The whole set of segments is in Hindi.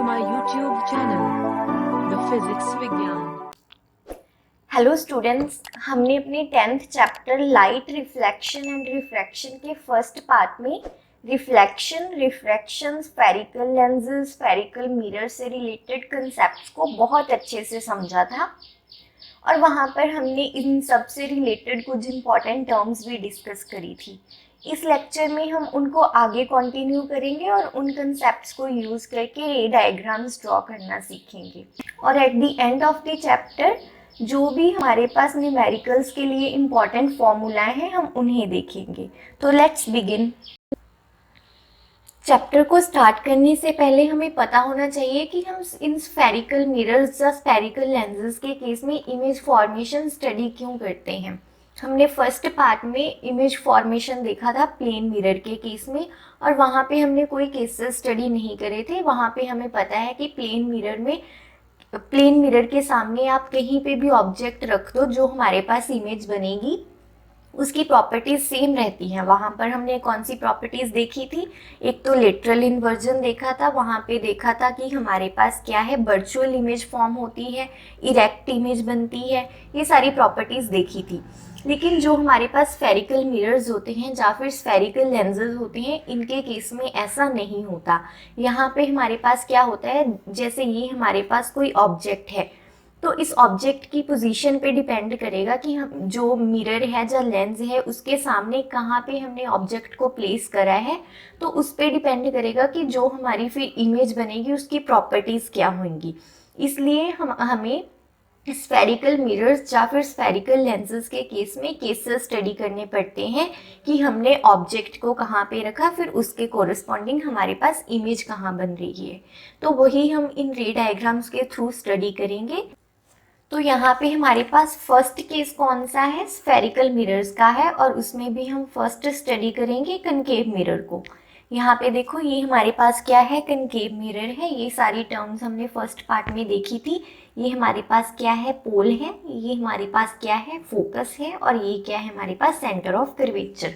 my YouTube channel, The Physics विज्ञान। हेलो स्टूडेंट्स, हमने अपने 10th chapter light reflection and refraction के फर्स्ट पार्ट में reflection, refraction, spherical lenses, spherical mirror से रिलेटेड कंसेप्ट्स को बहुत अच्छे से समझा था और वहाँ पर हमने इन सब से रिलेटेड कुछ इंपॉर्टेंट टर्म्स भी डिस्कस करी थी। इस लेक्चर में हम उनको आगे कंटिन्यू करेंगे और उन कंसेप्ट्स को यूज़ करके रे डायग्राम्स ड्रॉ करना सीखेंगे। और at the end of the chapter जो भी हमारे पास न्यूमेरिकल्स के लिए इम्पॉर्टेंट फॉर्मूलाएं हैं हम उन्हें देखेंगे। तो लेट्स बिगिन। चैप्टर को स्टार्ट करने से पहले हमें पता होना चाहिए कि हम इन स्फेरिकल मिरर्स या स्फेरिकल लेंसेज के केस में इमेज फॉर्मेशन स्टडी क्यों करते हैं। हमने फर्स्ट पार्ट में इमेज फॉर्मेशन देखा था प्लेन मिरर के केस में, और वहाँ पे हमने कोई केसेस स्टडी नहीं करे थे। वहाँ पे हमें पता है कि प्लेन मिरर के सामने आप कहीं पे भी ऑब्जेक्ट रख दो, जो हमारे पास इमेज बनेगी उसकी प्रॉपर्टीज सेम रहती हैं। वहाँ पर हमने कौन सी प्रॉपर्टीज देखी थी, एक तो लेटरल इन्वर्जन देखा था, वहाँ पे देखा था कि हमारे पास क्या है, वर्चुअल इमेज फॉर्म होती है, इरेक्ट इमेज बनती है, ये सारी प्रॉपर्टीज देखी थी। लेकिन जो हमारे पास स्फेरिकल मिरर्स होते हैं या फिर स्फेरिकल लेंसेज होते हैं, इनके केस में ऐसा नहीं होता। यहाँ पे हमारे पास क्या होता है, जैसे ये हमारे पास कोई ऑब्जेक्ट है तो इस ऑब्जेक्ट की पोजीशन पे डिपेंड करेगा कि हम जो मिरर है या लेंस है उसके सामने कहाँ पे हमने ऑब्जेक्ट को प्लेस करा है, तो उस पे डिपेंड करेगा कि जो हमारी फिर इमेज बनेगी उसकी प्रॉपर्टीज़ क्या होंगी। इसलिए हमें स्फेरिकल मिरर्स या फिर स्फेरिकल लेंसेज के केस में केसेस स्टडी करने पड़ते हैं कि हमने ऑब्जेक्ट को कहाँ पे रखा, फिर उसके कोरिस्पॉन्डिंग हमारे पास इमेज कहाँ बन रही है। तो वही हम इन रे डायग्राम्स के थ्रू स्टडी करेंगे। तो यहाँ पे हमारे पास फर्स्ट केस कौन सा है, स्फेरिकल मिरर्स का है, और उसमें भी हम फर्स्ट स्टडी करेंगे कनकेव मिरर को। यहाँ पे देखो ये हमारे पास क्या है, कनकेव मिरर है। ये सारी टर्म्स हमने फर्स्ट पार्ट में देखी थी। ये हमारे पास क्या है, पोल है, ये हमारे पास क्या है, फोकस है, और ये क्या है हमारे पास, सेंटर ऑफ कर्वेचर।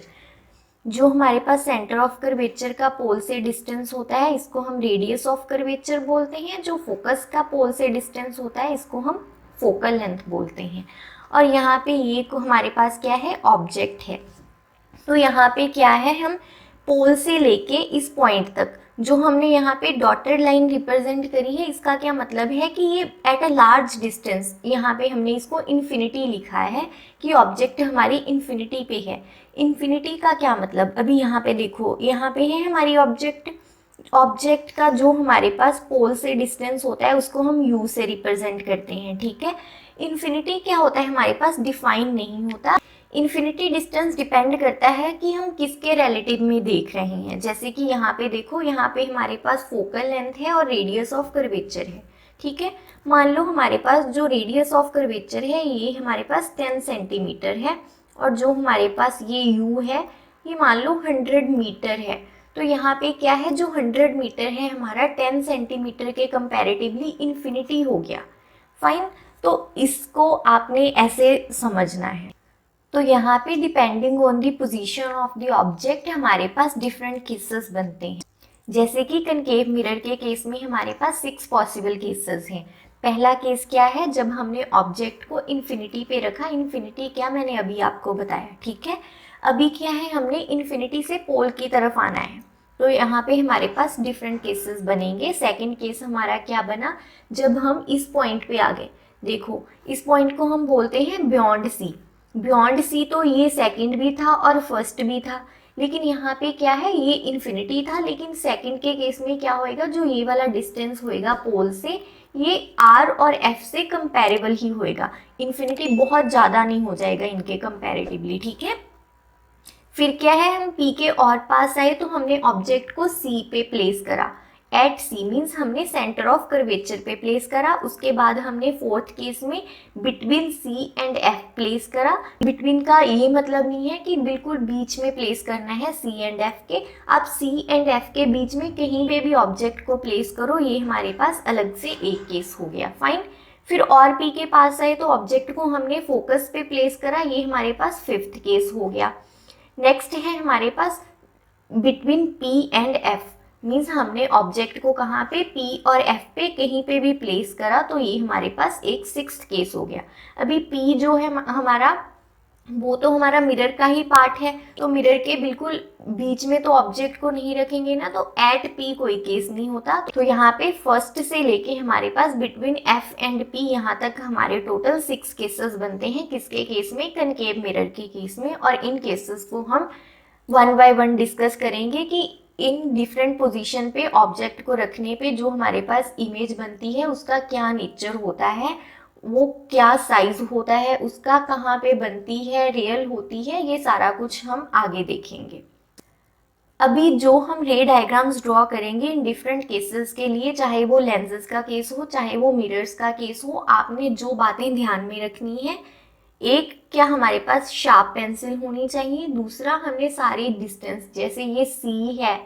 जो हमारे पास सेंटर ऑफ कर्वेचर का पोल से डिस्टेंस होता है इसको हम रेडियस ऑफ कर्वेचर बोलते हैं। जो फोकस का पोल से डिस्टेंस होता है इसको हम फोकल लेंथ बोलते हैं। और यहाँ पे ये को हमारे पास क्या है, ऑब्जेक्ट है। तो यहाँ पे क्या है, हम पोल से लेके इस पॉइंट तक जो हमने यहाँ पे डॉटेड लाइन रिप्रेजेंट करी है, इसका क्या मतलब है कि ये एट अ लार्ज डिस्टेंस, यहाँ पे हमने इसको इन्फिनिटी लिखा है कि ऑब्जेक्ट हमारी इन्फिनिटी पे है। इन्फिनिटी का क्या मतलब, अभी यहाँ पे देखो, यहाँ पे है हमारी ऑब्जेक्ट का जो हमारे पास पोल से डिस्टेंस होता है उसको हम u से रिप्रेजेंट करते हैं, ठीक है। इन्फिनिटी क्या होता है हमारे पास, डिफाइन नहीं होता। इन्फिनिटी डिस्टेंस डिपेंड करता है कि हम किसके रिलेटिव में देख रहे हैं। जैसे कि यहाँ पे देखो, यहाँ पे हमारे पास फोकल लेंथ है और रेडियस ऑफ कर्वेचर है, ठीक है। मान लो हमारे पास जो रेडियस ऑफ कर्वेचर है ये हमारे पास 10 सेंटीमीटर है, और जो हमारे पास ये u है ये मान लो 100 मीटर है। तो यहाँ पे क्या है, जो 100 मीटर है हमारा 10 सेंटीमीटर के कंपैरेटिवली इन्फिनिटी हो गया। फाइन, तो इसको आपने ऐसे समझना है। तो यहाँ पे depending on the position of the object हमारे पास डिफरेंट केसेस बनते हैं। जैसे कि कनकेव मिरर के केस में हमारे पास 6 पॉसिबल केसेस हैं। पहला केस क्या है, जब हमने ऑब्जेक्ट को इन्फिनिटी पे रखा। इन्फिनिटी क्या मैंने अभी आपको बताया, ठीक है। अभी क्या है, हमने इन्फिनिटी से पोल की तरफ आना है, तो यहाँ पे हमारे पास डिफरेंट केसेस बनेंगे। सेकंड केस हमारा क्या बना, जब हम इस पॉइंट पे आ गए। देखो इस पॉइंट को हम बोलते हैं बियॉन्ड सी। बियॉन्ड सी तो ये सेकंड भी था और फर्स्ट भी था, लेकिन यहाँ पे क्या है, ये इन्फिनिटी था, लेकिन सेकंड के केस में क्या होएगा, जो ये वाला डिस्टेंस होएगा पोल से, ये r और f से कंपेरेबल ही होएगा। इन्फिनिटी बहुत ज़्यादा नहीं हो जाएगा इनके कंपेरेटिवली, ठीक है। फिर क्या है, हम P के और पास आए तो हमने ऑब्जेक्ट को C पे प्लेस करा। एट C मीन्स हमने सेंटर ऑफ कर्वेचर पे प्लेस करा। उसके बाद हमने फोर्थ केस में between C and F place करा। बिटवीन का ये मतलब नहीं है कि बिल्कुल बीच में प्लेस करना है C एंड F के, आप C एंड F के बीच में कहीं पे भी ऑब्जेक्ट को प्लेस करो, ये हमारे पास अलग से एक केस हो गया। फाइन, फिर और P के पास आए तो ऑब्जेक्ट को हमने फोकस पे प्लेस करा, ये हमारे पास फिफ्थ केस हो गया। नेक्स्ट है हमारे पास between P and F। Means हमने ऑब्जेक्ट को कहाँ पे P और F पे कहीं पे भी प्लेस करा, तो ये हमारे पास एक सिक्स्थ केस हो गया। अभी P जो है हमारा, वो तो हमारा मिरर का ही पार्ट है, तो मिरर के बिल्कुल बीच में तो ऑब्जेक्ट को नहीं रखेंगे ना, तो एट P कोई केस नहीं होता। तो यहाँ पे फर्स्ट से लेके हमारे पास बिटवीन F एंड P यहाँ तक हमारे टोटल 6 केसेस बनते हैं। किसके केस में? कनकेव मिरर के केस में। और इन केसेस को हम वन बाय वन डिस्कस करेंगे कि इन डिफरेंट पोजीशन पे ऑब्जेक्ट को रखने पे जो हमारे पास इमेज बनती है उसका क्या नेचर होता है, वो क्या साइज होता है उसका, कहाँ पे बनती है, रियल होती है, ये सारा कुछ हम आगे देखेंगे। अभी जो हम रे डायग्राम्स ड्रॉ करेंगे इन डिफरेंट केसेस के लिए, चाहे वो लेंसेज का केस हो चाहे वो मिरर्स का केस हो, आपने जो बातें ध्यान में रखनी है, एक, क्या हमारे पास शार्प पेंसिल होनी चाहिए। दूसरा, हमने सारे डिस्टेंस, जैसे ये C है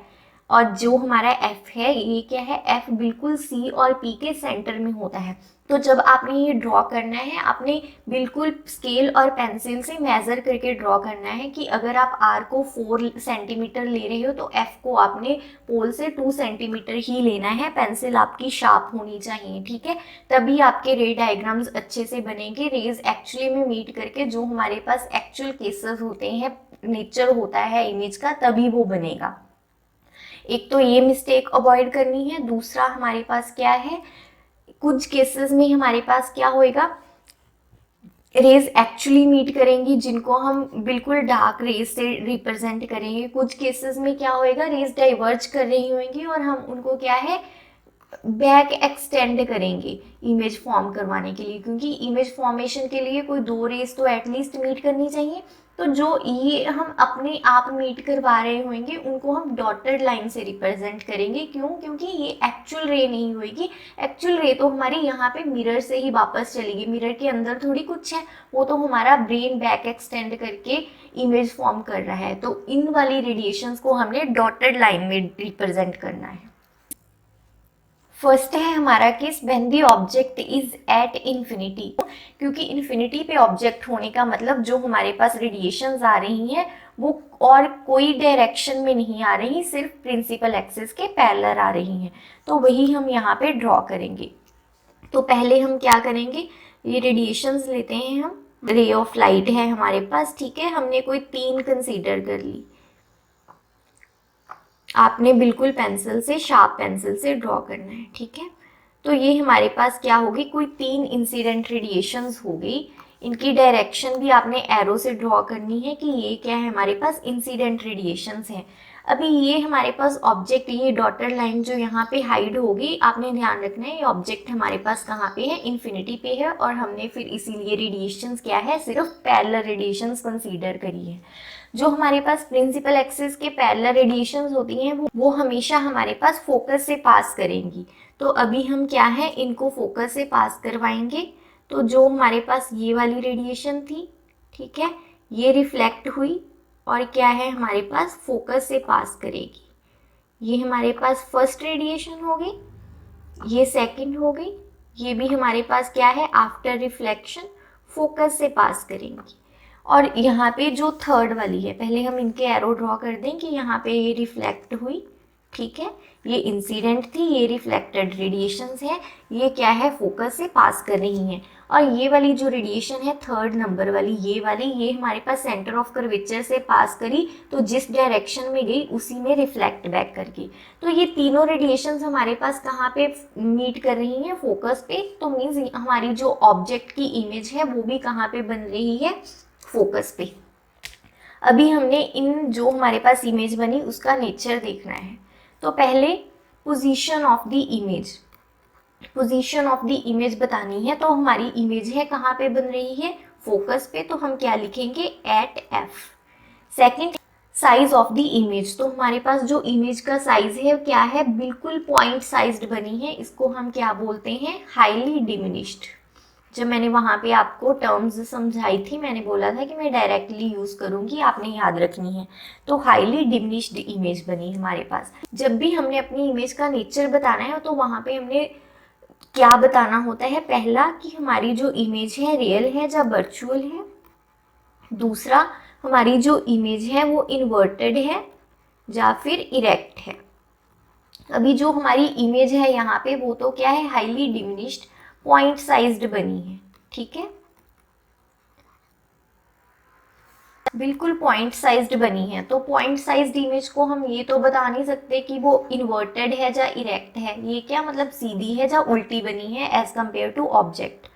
और जो हमारा F है, ये क्या है, F बिल्कुल C और P के सेंटर में होता है। तो जब आपने ये ड्रॉ करना है, आपने बिल्कुल स्केल और पेंसिल से मेजर करके ड्रॉ करना है कि अगर आप R को 4 सेंटीमीटर ले रहे हो तो F को आपने पोल से 2 सेंटीमीटर ही लेना है। पेंसिल आपकी शार्प होनी चाहिए, ठीक है, तभी आपके रे डायग्राम्स अच्छे से बनेंगे। रेज एक्चुअली में मीट करके जो हमारे पास एक्चुअल केसेस होते हैं, नेचर होता है इमेज का, तभी वो बनेगा। एक तो ये मिस्टेक अवॉइड करनी है। दूसरा, हमारे पास क्या है, कुछ केसेस में हमारे पास क्या होएगा, रेज एक्चुअली मीट करेंगी जिनको हम बिल्कुल डार्क रेज से रिप्रेजेंट करेंगे। कुछ केसेस में क्या होएगा, रेज डाइवर्ज कर रही होंगी और हम उनको क्या है, बैक एक्सटेंड करेंगे इमेज फॉर्म करवाने के लिए, क्योंकि इमेज फॉर्मेशन के लिए कोई 2 रेज तो एटलीस्ट मीट करनी चाहिए। तो जो ये हम अपने आप मीट करवा रहे होंगे उनको हम डॉटेड लाइन से रिप्रेजेंट करेंगे। क्यों? क्योंकि ये एक्चुअल रे नहीं होगी। एक्चुअल रे तो हमारी यहाँ पे मिरर से ही वापस चलेगी, मिरर के अंदर थोड़ी कुछ है, वो तो हमारा ब्रेन बैक एक्सटेंड करके इमेज फॉर्म कर रहा है। तो इन वाली रेडिएशंस को हमने डॉटेड लाइन में रिप्रेजेंट करना है। फर्स्ट है हमारा case, when the object is at infinity. क्योंकि इन्फिनिटी पे ऑब्जेक्ट होने का मतलब जो हमारे पास रेडिएशंस आ रही हैं वो और कोई डायरेक्शन में नहीं आ रही, सिर्फ प्रिंसिपल एक्सिस के पैरेलल आ रही हैं। तो वही हम यहाँ पे ड्रॉ करेंगे। तो पहले हम क्या करेंगे, ये रेडिएशंस लेते हैं हम, रे ऑफ लाइट है हमारे पास, ठीक है, हमने कोई 3 कंसीडर कर ली। आपने बिल्कुल पेंसिल से, शार्प पेंसिल से ड्रॉ करना है, ठीक है। तो ये हमारे पास क्या होगी, कोई 3 इंसिडेंट रेडिएशंस हो गई। इनकी डायरेक्शन भी आपने एरो से ड्रॉ करनी है कि ये क्या है, हमारे पास इंसिडेंट रेडिएशंस हैं। अभी ये हमारे पास ऑब्जेक्ट, ये डॉटेड लाइन जो यहाँ पे हाइड होगी, आपने ध्यान रखना है ये ऑब्जेक्ट हमारे पास कहाँ पे है, इन्फिनिटी पे है, और हमने फिर इसीलिए रेडिएशंस क्या है, सिर्फ पैरेलल रेडिएशंस कंसीडर करी है। जो हमारे पास प्रिंसिपल एक्सिस के पैरेलल रेडिएशंस होती हैं वो हमेशा हमारे पास फोकस से पास करेंगी। तो अभी हम क्या है, इनको फोकस से पास करवाएंगे। तो जो हमारे पास ये वाली रेडिएशन थी, ठीक है, ये रिफ्लेक्ट हुई और क्या है, हमारे पास फोकस से पास करेगी। ये हमारे पास फर्स्ट रेडिएशन हो गई, ये सेकंड हो गई, ये भी हमारे पास क्या है, आफ्टर रिफ्लेक्शन फोकस से पास करेंगी। और यहाँ पे जो थर्ड वाली है, पहले हम इनके एरो ड्रॉ कर दें कि यहाँ पे ये रिफ्लेक्ट हुई, ठीक है, ये इंसिडेंट थी, ये रिफ्लेक्टेड रेडिएशंस है, ये क्या है, फोकस से पास कर रही हैं। और ये वाली जो रेडिएशन है थर्ड नंबर वाली, ये वाली, ये हमारे पास सेंटर ऑफ कर्वेचर से पास करी, तो जिस डायरेक्शन में गई उसी में रिफ्लेक्ट बैक करके। तो ये तीनों रेडिएशंस हमारे पास कहाँ पे मीट कर रही हैं, फोकस पे। तो मीन्स हमारी जो ऑब्जेक्ट की इमेज है वो भी कहाँ पे बन रही है, फोकस पे। अभी हमने इन जो हमारे पास इमेज बनी उसका नेचर देखना है। तो पहले position of the image, position of the image बतानी है। तो हमारी इमेज है कहाँ पे बन रही है, फोकस पे, तो हम क्या लिखेंगे, at F. Second, size of the image. तो हमारे पास जो इमेज का साइज है क्या है, बिल्कुल पॉइंट साइज्ड बनी है, इसको हम क्या बोलते हैं, हाईली डिमिनिश्ड। जब मैंने वहाँ पे आपको टर्म्स समझाई थी, मैंने बोला था कि मैं डायरेक्टली यूज़ करूँगी, आपने याद रखनी है। तो हाईली डिमिनिश्ड इमेज बनी हमारे पास। जब भी हमने अपनी इमेज का नेचर बताना है तो वहाँ पे हमने क्या बताना होता है, पहला कि हमारी जो इमेज है रियल है या वर्चुअल है। दूसरा, हमारी जो इमेज है वो इन्वर्टेड है या फिर इरेक्ट है। अभी जो हमारी इमेज है यहाँ पे वो तो क्या है, हाईली डिमिनिश्ड पॉइंट साइज्ड बनी है, ठीक है, बिल्कुल पॉइंट साइज्ड बनी है। तो पॉइंट साइज्ड इमेज को हम ये तो बता नहीं सकते कि वो इन्वर्टेड है या इरेक्ट है, ये क्या मतलब सीधी है या उल्टी बनी है एज कम्पेयर टू ऑब्जेक्ट।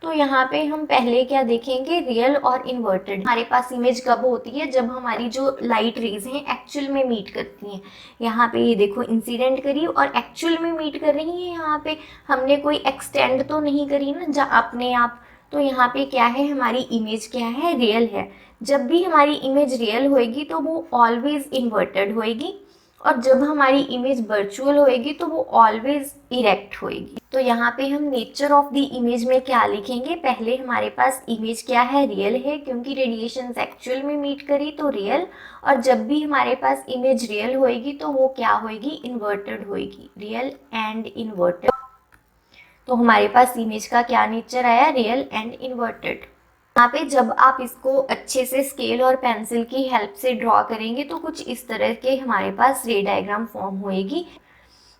तो यहाँ पे हम पहले क्या देखेंगे, रियल और इन्वर्टेड। हमारे पास इमेज कब होती है, जब हमारी जो लाइट रेज हैं एक्चुअल में मीट करती हैं। यहाँ पे ये देखो इंसिडेंट करी और एक्चुअल में मीट कर रही है, यहाँ पे हमने कोई एक्सटेंड तो नहीं करी ना जहाँ अपने आप। तो यहाँ पे क्या है, हमारी इमेज क्या है, रियल है। जब भी हमारी इमेज रियल होएगी तो वो ऑलवेज इन्वर्टेड होएगी, और जब हमारी इमेज वर्चुअल होएगी तो वो ऑलवेज इरेक्ट होएगी। तो यहाँ पे हम नेचर ऑफ द इमेज में क्या लिखेंगे, पहले हमारे पास इमेज क्या है, रियल है, क्योंकि रेडिएशन एक्चुअल में मीट करी तो रियल। और जब भी हमारे पास इमेज रियल होएगी तो वो क्या होएगी, इन्वर्टेड होएगी, रियल एंड इन्वर्टेड। तो हमारे पास इमेज का क्या नेचर आया, रियल एंड इन्वर्टेड। यहाँ पे जब आप इसको अच्छे से स्केल और पेंसिल की हेल्प से ड्रॉ करेंगे तो कुछ इस तरह के हमारे पास रे डायग्राम फॉर्म होएगी।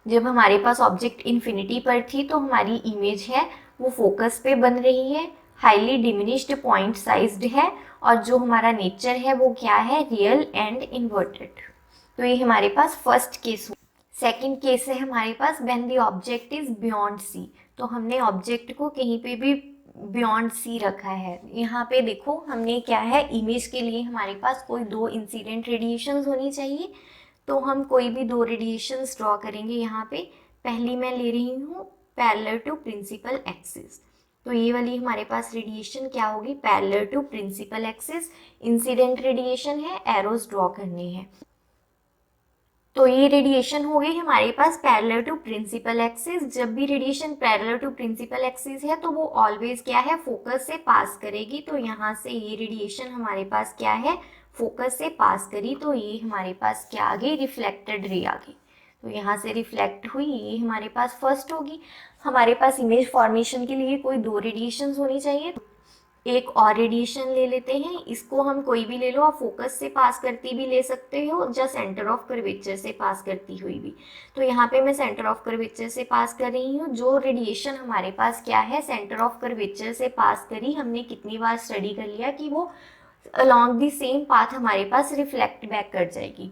जब हमारे पास ऑब्जेक्ट इन्फिनिटी पर थी तो हमारी इमेज है वो फोकस पे बन रही है, हाईली डिमिनिश्ड पॉइंट साइज्ड है, और जो हमारा नेचर है वो क्या है, रियल एंड इन्वर्टेड। तो ये हमारे पास फर्स्ट केस हुआ। सेकेंड केस है हमारे पास when the object is beyond C. तो हमने ऑब्जेक्ट को कहीं पे भी बियॉन्ड सी रखा है। यहाँ पे देखो हमने क्या है, इमेज के लिए हमारे पास कोई दो इंसिडेंट रेडिएशंस होनी चाहिए। तो हम कोई भी दो रेडिएशंस ड्रॉ करेंगे। यहाँ पे पहली मैं ले रही हूँ पैरेलल टू प्रिंसिपल एक्सिस। तो ये वाली हमारे पास रेडिएशन क्या होगी, parallel to principal axis. Incident radiation है, एरोज ड्रॉ करने हैं। तो ये रेडिएशन हो गई हमारे पास पैरेलल टू प्रिंसिपल एक्सिस। जब भी radiation parallel to principal axis है तो वो ऑलवेज क्या है, फोकस से पास करेगी। तो यहाँ से ये रेडिएशन हमारे पास क्या है, फोकस से पास करी, तो ये हमारे पास क्या आ गई, रिफ्लेक्टेड रे आ गई। तो यहाँ से रिफ्लेक्ट हुई, ये हमारे पास फर्स्ट होगी। हमारे पास इमेज फॉर्मेशन के लिए कोई दो रेडिएशन होनी चाहिए। एक और रेडिएशन ले लेते हैं, इसको हम कोई भी ले लो, आप फोकस से पास करती भी ले सकते हो या सेंटर ऑफ कर्वेचर से पास करती हुई भी। तो यहाँ पे मैं सेंटर ऑफ कर्वेचर से पास कर रही हूँ। जो रेडिएशन हमारे पास क्या है, सेंटर ऑफ कर्वेचर से पास करी, हमने कितनी बार स्टडी कर लिया कि वो अलॉन्ग द सेम पाथ हमारे पास रिफ्लेक्ट बैक कर जाएगी।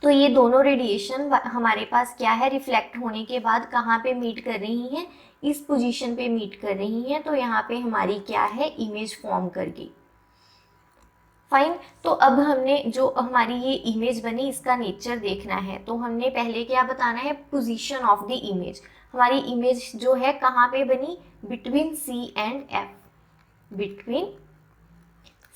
तो ये दोनों रेडिएशन हमारे पास क्या है, रिफ्लेक्ट होने के बाद कहाँ पे मीट कर रही हैं, इस पोजीशन पे मीट कर रही हैं। तो यहाँ पे हमारी क्या है, इमेज फॉर्म कर गई। फाइन। तो अब हमने जो हमारी ये इमेज बनी इसका नेचर देखना है। तो हमने पहले क्या बताना है, पोजीशन ऑफ द इमेज। हमारी इमेज जो है कहाँ पे बनी, between C and F, between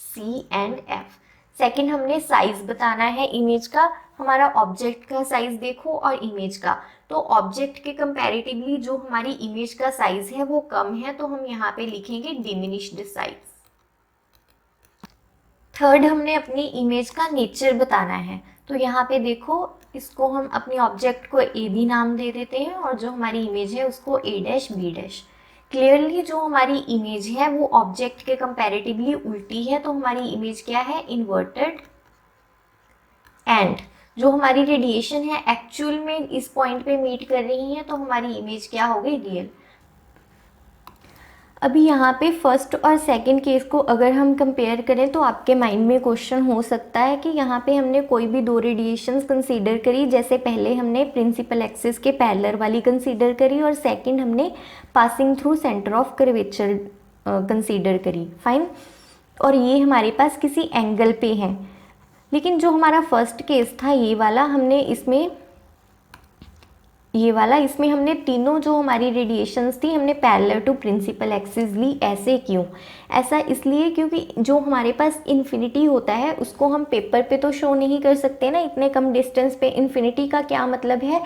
C and F. Second हमने साइज बताना है इमेज का। हमारा ऑब्जेक्ट का साइज देखो और इमेज का, तो ऑब्जेक्ट के कंपैरेटिवली जो हमारी इमेज का साइज है वो कम है, तो हम यहाँ पे लिखेंगे डिमिनिश्ड साइज। थर्ड हमने अपनी इमेज का नेचर बताना है। तो यहाँ पे देखो, इसको हम अपने ऑब्जेक्ट को ए बी नाम दे देते हैं और जो हमारी इमेज है उसको ए डैश बी डैश। क्लियरली जो हमारी इमेज है वो ऑब्जेक्ट के कंपैरेटिवली उल्टी है, तो हमारी इमेज क्या है, इन्वर्टेड। एंड जो हमारी रेडिएशन है एक्चुअल में इस पॉइंट पे मीट कर रही है, तो हमारी इमेज क्या हो गई, रियल। अभी यहाँ पे फर्स्ट और सेकंड केस को अगर हम कंपेयर करें तो आपके माइंड में क्वेश्चन हो सकता है कि यहाँ पे हमने कोई भी दो रेडिएशंस कंसीडर करी, जैसे पहले हमने प्रिंसिपल एक्सिस के पैरेलल वाली कंसीडर करी और सेकंड हमने passing through centre of curvature consider करी। फाइन। और ये हमारे पास किसी एंगल पे है। लेकिन जो हमारा फर्स्ट केस था ये वाला, हमने इसमें हमने तीनों जो हमारी रेडिएशंस थी हमने पैरेलल टू प्रिंसिपल एक्सिस ली। ऐसे क्यों? ऐसा इसलिए क्योंकि जो हमारे पास इन्फिनिटी होता है उसको हम पेपर पे तो शो नहीं कर सकते ना, इतने कम डिस्टेंस पे। इन्फिनिटी का क्या मतलब है,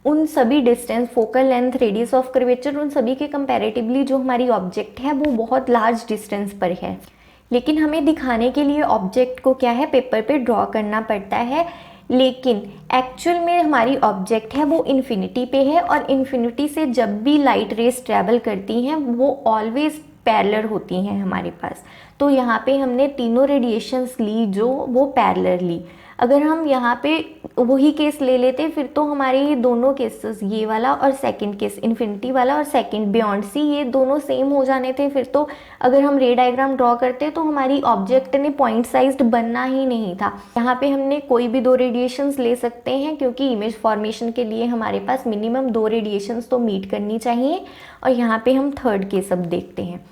उन सभी distance, focal length, radius of curvature, उन सभी के कंपैरेटिवली जो हमारी ऑब्जेक्ट है वो बहुत लार्ज डिस्टेंस पर है। लेकिन हमें दिखाने के लिए ऑब्जेक्ट को क्या है, पेपर पे ड्रॉ करना पड़ता है। लेकिन एक्चुअल में हमारी ऑब्जेक्ट है वो इन्फिनिटी पे है, और इन्फिनिटी से जब भी लाइट रेज ट्रैवल करती हैं वो ऑलवेज पैरेलल होती हैं हमारे पास। तो यहाँ पे हमने तीनों रेडिएशंस ली जो वो पैरेलल ली। अगर हम यहाँ पे वही केस ले लेते फिर तो हमारे ये दोनों केसेस, ये वाला और सेकंड केस, इन्फिनिटी वाला और सेकंड बियॉन्ड सी, ये दोनों सेम हो जाने थे। फिर तो अगर हम रे डायग्राम ड्रॉ करते तो हमारी ऑब्जेक्ट ने पॉइंट साइज्ड बनना ही नहीं था। यहाँ पे हमने कोई भी 2 रेडिएशंस ले सकते हैं क्योंकि इमेज फॉर्मेशन के लिए हमारे पास मिनिमम 2 रेडिएशंस तो मीट करनी चाहिए। और यहाँ पे हम थर्ड केस अब देखते हैं।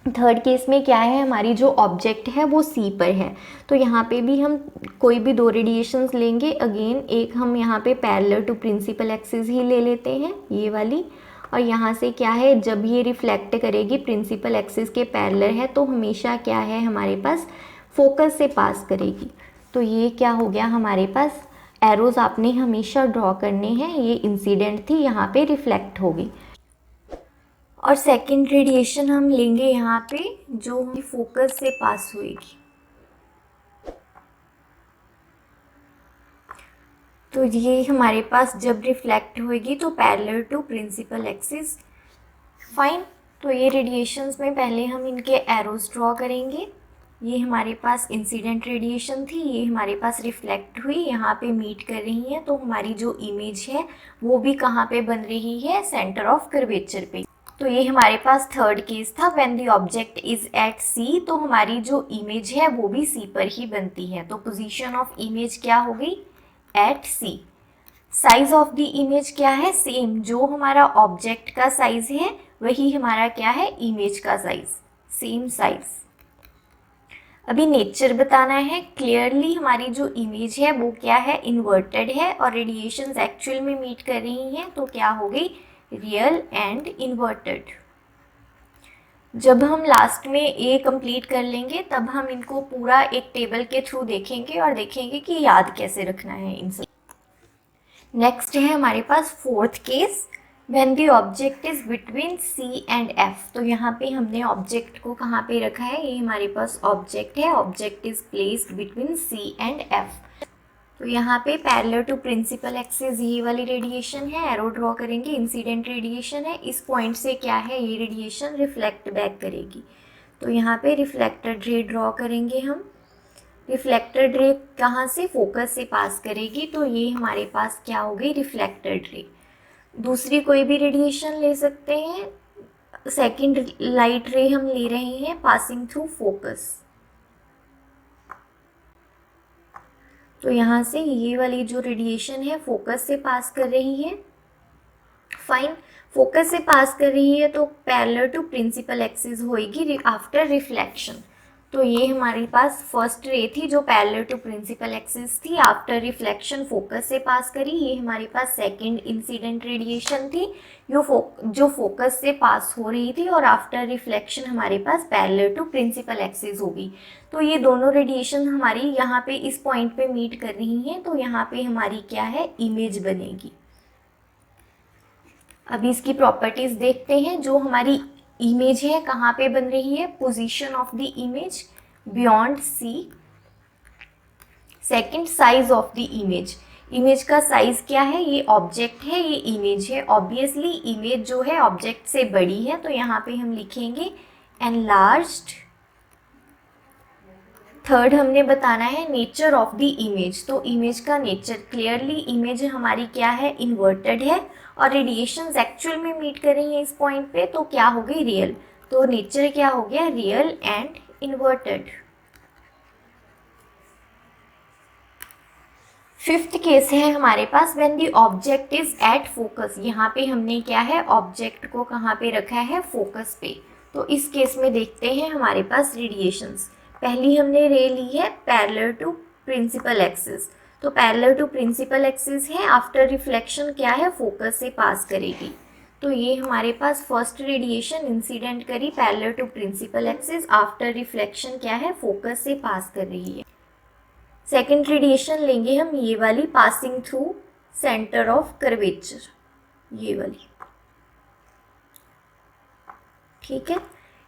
थर्ड केस में क्या है, हमारी जो ऑब्जेक्ट है वो सी पर है, तो यहाँ पे भी हम कोई भी 2 रेडिएशंस लेंगे। अगेन एक हम यहाँ पे पैरेलल टू प्रिंसिपल एक्सिस ही ले लेते हैं, ये वाली। और यहाँ से क्या है, जब ये रिफ्लेक्ट करेगी प्रिंसिपल एक्सिस के पैरेलल है तो हमेशा क्या है हमारे पास फोकस से पास करेगी। तो ये क्या हो गया हमारे पास, एरोज आपने हमेशा ड्रॉ करने हैं, ये इंसिडेंट थी, यहाँ पे रिफ्लेक्ट होगी। और सेकंड रेडिएशन हम लेंगे यहाँ पे जो फोकस से पास हुएगी। तो ये हमारे पास जब रिफ्लेक्ट होएगी तो parallel to principal axis. Fine, तो ये रेडिएशंस में पहले हम इनके एरोज ड्रॉ करेंगे। ये हमारे पास इंसिडेंट रेडिएशन थी, ये हमारे पास रिफ्लेक्ट हुई, यहाँ पे मीट कर रही है, तो हमारी जो इमेज है वो भी कहाँ पे बन रही है, सेंटर ऑफ कर्वेचर पे। तो ये हमारे पास थर्ड केस था, when the object is at C, तो हमारी जो इमेज है वो भी सी पर ही बनती है। तो पोजीशन ऑफ इमेज क्या हो गई, at C. Size of the image क्या है, सेम, जो हमारा ऑब्जेक्ट का साइज है वही हमारा क्या है, इमेज का साइज, सेम साइज। अभी नेचर बताना है। क्लियरली हमारी जो इमेज है वो क्या है, इन्वर्टेड है और रेडिएशंस एक्चुअल में मीट कर रही हैं, तो क्या हो गई, रियल एंड इन्वर्टेड। जब हम लास्ट में ए कंप्लीट कर लेंगे तब हम इनको पूरा एक टेबल के थ्रू देखेंगे और देखेंगे कि याद कैसे रखना है इन सब। नेक्स्ट है हमारे पास fourth case, when the object is between C and F. तो यहाँ पे हमने ऑब्जेक्ट को कहाँ पे रखा है, ये हमारे पास ऑब्जेक्ट है, object is placed between C and F. तो यहाँ पे पैरेलल टू प्रिंसिपल एक्सिस ये वाली रेडिएशन है, एरो ड्रॉ करेंगे, इंसिडेंट रेडिएशन है। इस पॉइंट से क्या है, ये रेडिएशन रिफ्लेक्ट बैक करेगी, तो यहाँ पे रिफ्लेक्टेड रे ड्रॉ करेंगे हम। रिफ्लेक्टेड रे कहाँ से, फोकस से पास करेगी, तो ये हमारे पास क्या हो गई, रिफ्लेक्टेड रे। दूसरी कोई भी रेडिएशन ले सकते हैं, सेकेंड लाइट रे हम ले रहे हैं पासिंग थ्रू फोकस। तो यहाँ से ये वाली जो रेडिएशन है फोकस से पास कर रही है। फाइन, फोकस से पास कर रही है तो पैरेलल टू प्रिंसिपल एक्सिस होएगी आफ्टर रिफ्लेक्शन। तो ये हमारे पास फर्स्ट रे थी जो पैरेलल टू प्रिंसिपल एक्सिस थी, आफ्टर रिफ्लेक्शन फोकस से पास करी। ये हमारे पास सेकंड इंसिडेंट रेडिएशन थी जो फोकस से पास हो रही थी और आफ्टर रिफ्लेक्शन हमारे पास पैरेलल टू प्रिंसिपल एक्सिस होगी। तो ये दोनों रेडिएशन हमारी यहाँ पे इस पॉइंट पे मीट कर रही हैं, तो यहाँ पे हमारी क्या है, इमेज बनेगी। अभी इसकी प्रॉपर्टीज देखते हैं। जो हमारी इमेज है कहाँ पे बन रही है, position of the image beyond C. Second, size of the image, image का साइज क्या है, ये ऑब्जेक्ट है, ये इमेज है। ऑब्वियसली इमेज जो है ऑब्जेक्ट से बड़ी है, तो यहाँ पे हम लिखेंगे एनलार्ज्ड। थर्ड हमने बताना है नेचर ऑफ द इमेज, तो इमेज का नेचर, क्लियरली इमेज हमारी क्या है, इन्वर्टेड है और रेडिएशंस एक्चुअल में मीट कर रही हैं इस पॉइंट पे, तो क्या हो गई, रियल। तो नेचर क्या हो गया, real and inverted. Fifth case है हमारे पास, when the object is at focus. यहाँ पे हमने क्या है, ऑब्जेक्ट को कहाँ पे रखा है, फोकस पे। तो इस केस में देखते हैं हमारे पास रेडिएशंस। पहली हमने रे ली है पैरेलल टू प्रिंसिपल एक्सिस, तो पैरेलल टू प्रिंसिपल एक्सिस है, आफ्टर रिफ्लेक्शन क्या है, फोकस से पास करेगी। तो ये हमारे पास फर्स्ट रेडिएशन इंसिडेंट करी parallel to principal axis, after reflection क्या है, फोकस से पास कर रही है। सेकेंड रेडिएशन लेंगे हम ये वाली, passing through centre of curvature, ये वाली, ठीक है।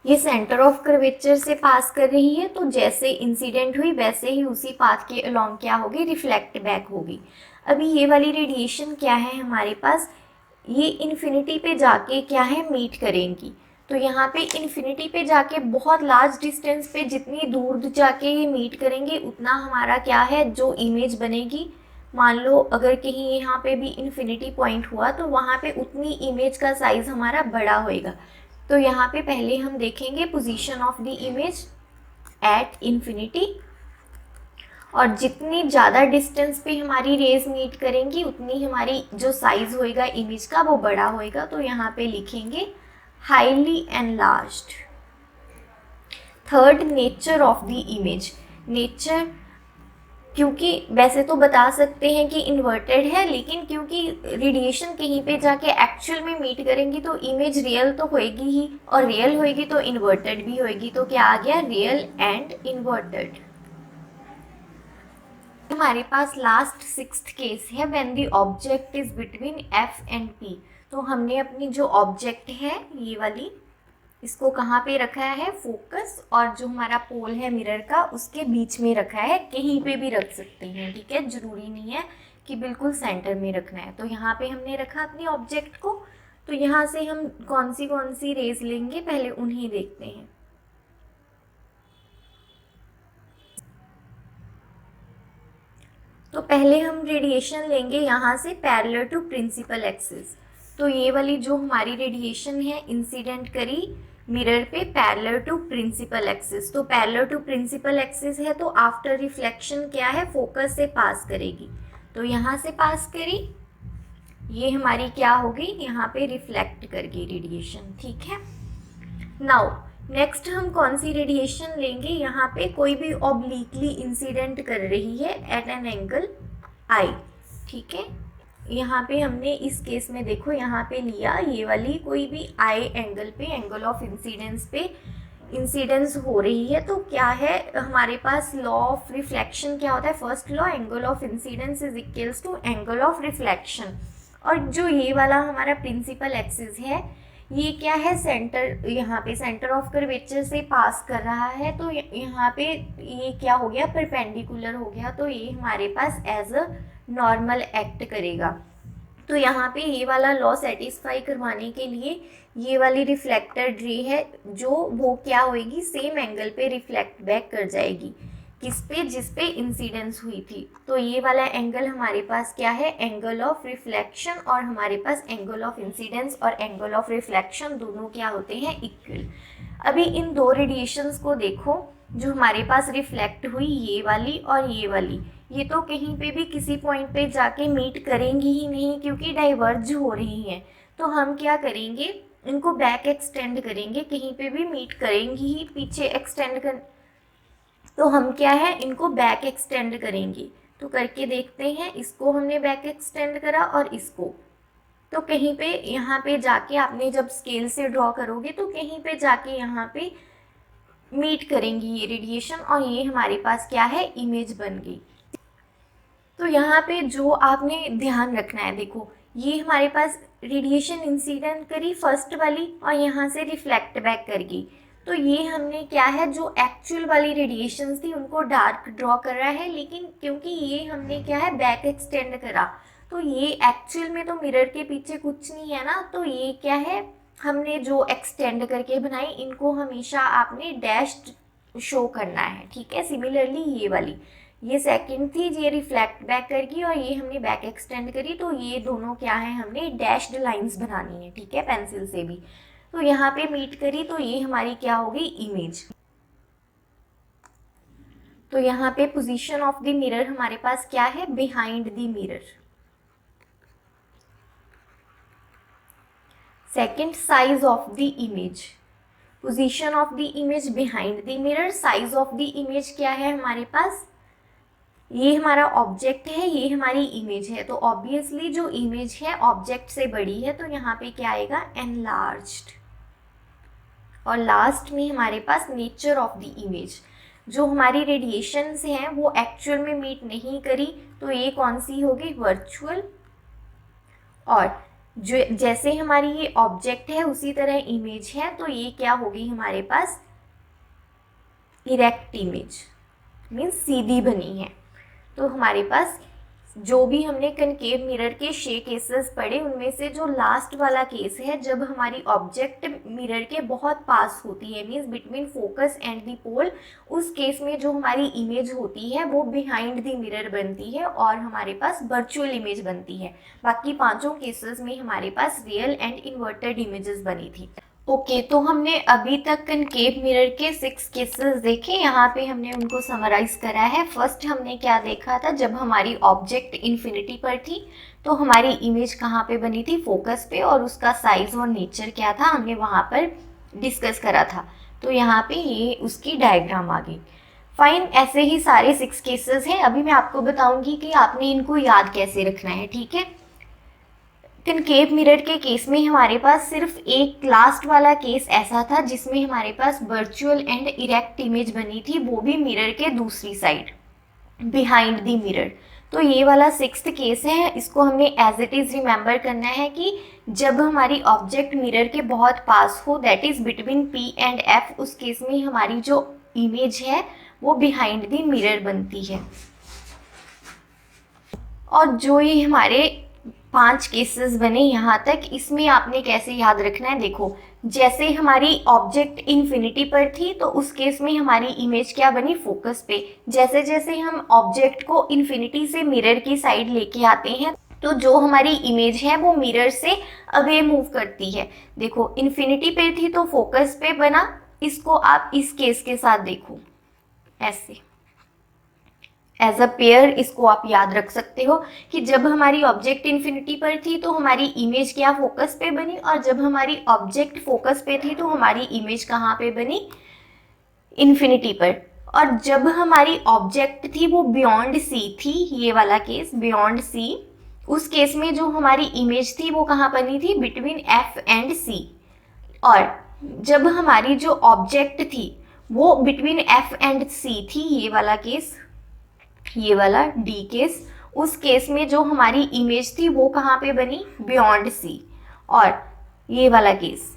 ये सेंटर ऑफ कर्वेचर से पास कर रही है, तो जैसे इंसिडेंट हुई वैसे ही उसी पाथ के अलोंग क्या होगी, रिफ्लेक्ट बैक होगी। अभी ये वाली रेडिएशन क्या है हमारे पास, ये इन्फिनिटी पे जाके क्या है, मीट करेंगी। तो यहाँ पे इन्फिनिटी पे जाके बहुत लार्ज डिस्टेंस पे जितनी दूर जाके ये मीट करेंगे उतना हमारा क्या है जो इमेज बनेगी। मान लो अगर कहीं यहाँ पे भी इन्फिनिटी पॉइंट हुआ तो वहाँ पे उतनी इमेज का साइज हमारा बड़ा होएगा। तो यहाँ पे पहले हम देखेंगे position of the image at infinity, और जितनी ज़्यादा डिस्टेंस पे हमारी रेज मीट करेंगी उतनी हमारी जो साइज होएगा इमेज का वो बड़ा होएगा। तो यहाँ पे लिखेंगे highly enlarged. Third, nature of the image. Nature, क्योंकि वैसे तो बता सकते हैं कि इन्वर्टेड है, लेकिन क्योंकि रेडिएशन कहीं पे जाके एक्चुअल में मीट करेंगी तो इमेज रियल तो होएगी ही, और रियल होएगी तो इन्वर्टेड भी होएगी। तो क्या आ गया, रियल एंड इन्वर्टेड। हमारे पास लास्ट सिक्स्थ केस है when the object is between F and P. तो हमने अपनी जो ऑब्जेक्ट है ये वाली, इसको कहाँ पे रखा है, फोकस और जो हमारा पोल है मिरर का उसके बीच में रखा है। कहीं पे भी रख सकते हैं, ठीक है, जरूरी नहीं है कि बिल्कुल सेंटर में रखना है। तो यहाँ पे हमने रखा अपनी ऑब्जेक्ट को। तो यहाँ से हम कौन सी रेज लेंगे, पहले उन्हें देखते हैं। तो पहले हम रेडिएशन लेंगे यहाँ से पैरेलल टू प्रिंसिपल एक्सिस। तो ये वाली जो हमारी रेडिएशन है इंसिडेंट करी मिरर पे पैरेलल टू प्रिंसिपल एक्सिस। तो पैरेलल टू प्रिंसिपल एक्सिस है तो आफ्टर रिफ्लेक्शन क्या है, फोकस से पास करेगी। तो यहाँ से पास करी, ये हमारी क्या होगी, यहाँ पे रिफ्लेक्ट कर गई रेडिएशन, ठीक है। नाउ नेक्स्ट हम कौन सी रेडिएशन लेंगे, यहाँ पे कोई भी ऑब्लिकली इंसिडेंट कर रही है एट एन एंगल आई, ठीक है। यहाँ पे हमने इस केस में देखो यहाँ पे लिया ये वाली कोई भी आई एंगल पे, एंगल ऑफ इंसिडेंस पे इंसिडेंस हो रही है। तो क्या है हमारे पास लॉ ऑफ रिफ्लेक्शन क्या होता है, first law, angle of incidence is equals to angle of reflection. और जो ये वाला हमारा प्रिंसिपल एक्सिस है ये क्या है, सेंटर, यहाँ पे सेंटर ऑफ कर्वेचर से पास कर रहा है। तो यहाँ पे ये क्या हो गया, परपेंडिकुलर हो गया। तो ये हमारे पास एज अ नॉर्मल एक्ट करेगा। तो यहाँ पे ये वाला लॉ सेटिस्फाई करवाने के लिए ये वाली रिफ्लेक्टेड रे है जो वो क्या होएगी, सेम एंगल पे रिफ्लेक्ट बैक कर जाएगी, किस पे, जिस पे इंसिडेंस हुई थी। तो ये वाला एंगल हमारे पास क्या है, एंगल ऑफ रिफ्लेक्शन, और हमारे पास एंगल ऑफ इंसिडेंस और एंगल ऑफ रिफ्लेक्शन दोनों क्या होते हैं, इक्वल। अभी इन दो रेडिएशंस को देखो जो हमारे पास रिफ्लेक्ट हुई, ये वाली और ये वाली, ये तो कहीं पे भी किसी पॉइंट पे जाके मीट करेंगी ही नहीं क्योंकि डाइवर्ज हो रही हैं। तो हम क्या करेंगे, इनको बैक एक्सटेंड करेंगे, कहीं पे भी मीट करेंगी ही, पीछे एक्सटेंड कर, तो हम क्या है इनको बैक एक्सटेंड करेंगे। तो करके देखते हैं, इसको हमने बैक एक्सटेंड करा और इसको, तो कहीं पे यहाँ पे जाके आपने जब स्केल से ड्रॉ करोगे तो कहीं पे जाके यहाँ पे मीट करेंगी ये रेडिएशन, और ये हमारे पास क्या है, इमेज बन गई। तो यहाँ पे जो आपने ध्यान रखना है, देखो ये हमारे पास रेडिएशन इंसिडेंट करी फर्स्ट वाली और यहाँ से रिफ्लेक्ट बैक कर गई। तो ये हमने क्या है, जो एक्चुअल वाली रेडिएशंस थी उनको डार्क ड्रॉ कर रहा है, लेकिन क्योंकि ये हमने क्या है बैक एक्सटेंड करा, तो ये एक्चुअल में तो मिरर के पीछे कुछ नहीं है ना, तो ये क्या है हमने जो एक्सटेंड करके बनाई, इनको हमेशा आपने डैश्ड शो करना है, ठीक है। सिमिलरली ये वाली, ये सेकंड थी, ये रिफ्लेक्ट बैक करगी और ये हमने बैक एक्सटेंड करी, तो ये दोनों क्या है, हमने डैश्ड लाइंस बनानी है, ठीक है, पेंसिल से भी। तो यहाँ पे मीट करी तो ये हमारी क्या हो गई, इमेज। तो यहाँ पे पोजीशन ऑफ द मिरर हमारे पास क्या है, behind the mirror. Second, size of the image, position of the image behind the mirror, size of the image क्या है हमारे पास, ये हमारा ऑब्जेक्ट है, ये हमारी इमेज है। तो ऑब्वियसली जो इमेज है ऑब्जेक्ट से बड़ी है, तो यहाँ पे क्या आएगा, एनलार्ज्ड। और लास्ट में हमारे पास नेचर ऑफ द इमेज, जो हमारी रेडिएशंस हैं वो एक्चुअल में मीट नहीं करी, तो ये कौन सी होगी, वर्चुअल। और जो जैसे हमारी ये ऑब्जेक्ट है उसी तरह इमेज है, तो ये क्या होगी हमारे पास, इरेक्ट इमेज, मीन्स सीधी बनी है। तो हमारे पास जो भी हमने कनकेव मिरर के 6 केसेस पढ़े उनमें से जो लास्ट वाला केस है, जब हमारी ऑब्जेक्ट मिरर के बहुत पास होती है, means between focus and the pole, उस केस में जो हमारी इमेज होती है वो बिहाइंड द मिरर बनती है और हमारे पास वर्चुअल इमेज बनती है। बाकी पांचों केसेस में हमारे पास रियल एंड इन्वर्टेड इमेजेस बनी थी। ओके, तो हमने अभी तक कनकेव मिरर के 6 केसेस देखे, यहाँ पे हमने उनको समराइज करा है। फर्स्ट हमने क्या देखा था, जब हमारी ऑब्जेक्ट इन्फिनिटी पर थी तो हमारी इमेज कहाँ पे बनी थी, फोकस पे, और उसका साइज और नेचर क्या था हमने वहाँ पर डिस्कस करा था। तो यहाँ पे ये उसकी डायग्राम आ गई। फाइन, ऐसे ही सारे 6 केसेस हैं। अभी मैं आपको बताऊंगी कि आपने इनको याद कैसे रखना है, ठीक है। कनकेव मिरर के केस में हमारे पास सिर्फ एक लास्ट वाला केस ऐसा था जिसमें हमारे पास वर्चुअल एंड इरेक्ट इमेज बनी थी, वो भी मिरर के दूसरी साइड बिहाइंड द मिरर। तो ये वाला 6th केस है, इसको हमने एज इट इज रिमेंबर करना है कि जब हमारी ऑब्जेक्ट मिरर के बहुत पास हो, that is between P and F, उस केस में हमारी जो इमेज है वो बिहाइंड द मिरर बनती है। और जो ये हमारे 5 केसेस बने यहाँ तक, इसमें आपने कैसे याद रखना है, देखो जैसे हमारी ऑब्जेक्ट इन्फिनिटी पर थी तो उस केस में हमारी इमेज क्या बनी, फोकस पे। जैसे जैसे हम ऑब्जेक्ट को इन्फिनिटी से मिरर की साइड लेके आते हैं तो जो हमारी इमेज है वो मिरर से अवे मूव करती है। देखो इन्फिनिटी पे थी तो फोकस पे बना, इसको आप इस केस के साथ देखो, ऐसे एज अ पेयर इसको आप याद रख सकते हो कि जब हमारी ऑब्जेक्ट इन्फिनिटी पर थी तो हमारी इमेज क्या, फोकस पे बनी, और जब हमारी ऑब्जेक्ट फोकस पे थी तो हमारी इमेज कहाँ पे बनी, इन्फिनिटी पर। और जब हमारी ऑब्जेक्ट थी वो बियॉन्ड सी थी, ये वाला केस बियॉन्ड सी, उस केस में जो हमारी इमेज थी वो कहाँ बनी थी, बिटवीन F एंड C। और जब हमारी जो ऑब्जेक्ट थी वो बिटवीन F एंड C थी, ये वाला केस, ये वाला D केस, उस केस में जो हमारी इमेज थी वो कहाँ पे बनी, बियॉन्ड C। और ये वाला केस,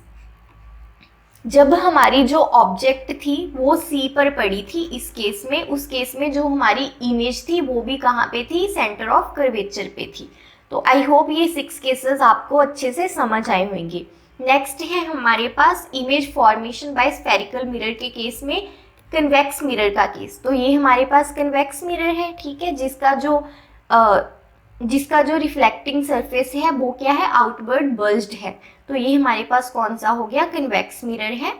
जब हमारी जो ऑब्जेक्ट थी वो C पर पड़ी थी इस केस में, उस केस में जो हमारी इमेज थी वो भी कहाँ पे थी, सेंटर ऑफ कर्वेचर पे थी। तो आई होप ये 6 केसेस आपको अच्छे से समझ आए होंगे। नेक्स्ट है हमारे पास image formation by spherical mirror के केस में कन्वेक्स मिरर का केस। तो ये हमारे पास कन्वेक्स मिरर है, ठीक है, जिसका जो रिफ्लेक्टिंग सरफेस है वो क्या है, आउटवर्ड बल्ज्ड है। तो ये हमारे पास कौन सा हो गया, कन्वेक्स मिरर है।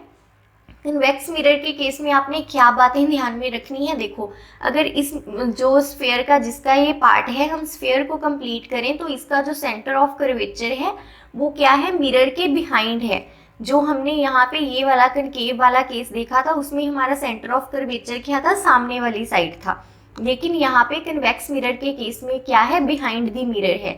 कन्वेक्स मिरर के केस में आपने क्या बातें ध्यान में रखनी है, देखो अगर इस जो स्फेयर का जिसका ये पार्ट है हम स्फेयर को कंप्लीट करें तो इसका जो सेंटर ऑफ कर्वेचर है वो क्या है, मिरर के बिहाइंड है। जो हमने यहाँ पे ये वाला कनकेव वाला केस देखा था उसमें हमारा सेंटर ऑफ कर्वेचर क्या था, सामने वाली साइड था, लेकिन यहाँ पे कन्वेक्स मिरर के केस में क्या है, बिहाइंड द मिरर है।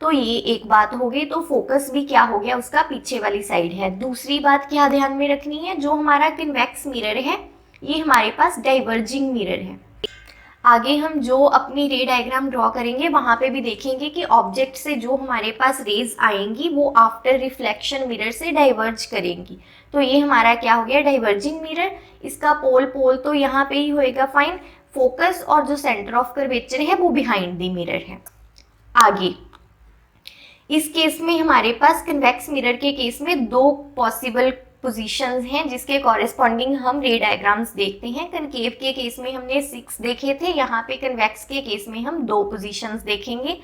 तो ये एक बात हो गई, तो फोकस भी क्या हो गया, उसका पीछे वाली साइड है। दूसरी बात क्या ध्यान में रखनी है, जो हमारा कन्वेक्स मिरर है ये हमारे पास डाइवर्जिंग मिरर है। आगे हम जो अपनी रे डायग्राम ड्रॉ करेंगे वहां पे भी देखेंगे कि ऑब्जेक्ट से जो हमारे पास रेज आएंगी वो आफ्टर रिफ्लेक्शन मिरर से डाइवर्ज करेंगी। तो ये हमारा क्या हो गया, डाइवर्जिंग मिरर। इसका पोल तो यहाँ पे ही होएगा, फाइन। फोकस और जो सेंटर ऑफ कर्वेचर है वो बिहाइंड द मिरर है। आगे इस केस में हमारे पास कन्वेक्स मिरर के केस में 2 पॉसिबल पोजीशंस हैं जिसके कॉरेस्पॉन्डिंग हम रे डायग्राम्स देखते हैं। कनकेव के केस में हमने 6 देखे थे, यहाँ पे कन्वेक्स के केस में हम 2 पोजीशंस देखेंगे।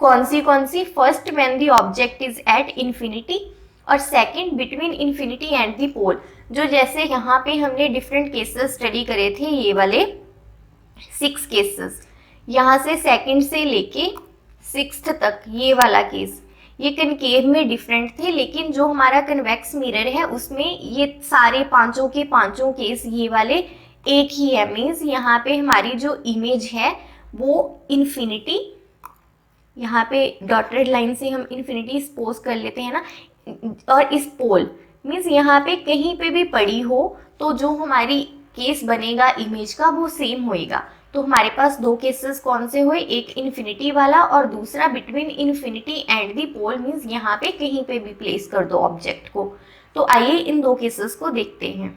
कौन सी, first when the object is at infinity, और second between infinity and the pole. जो जैसे यहाँ पे हमने डिफरेंट केसेस स्टडी करे थे, ये वाले 6 केसेस, यहाँ से सेकंड से लेके 6th तक ये वाला केस, ये कनकेव में डिफरेंट थे, लेकिन जो हमारा कन्वेक्स मिरर है उसमें ये सारे पांचों के पांचों केस ये वाले एक ही है। मीन्स यहाँ पे हमारी जो इमेज है वो इन्फिनिटी, यहाँ पे डॉटेड लाइन से हम इन्फिनिटी सपोज कर लेते हैं ना, और इस पोल मीन्स यहाँ पे कहीं पे भी पड़ी हो तो जो हमारी केस बनेगा इमेज का वो सेम होएगा। तो हमारे पास 2 केसेस कौन से हुए, एक इन्फिनिटी वाला और दूसरा between infinity and the pole, means यहाँ पे कहीं पे भी प्लेस कर दो ऑब्जेक्ट को। तो आइए इन 2 केसेस को देखते हैं।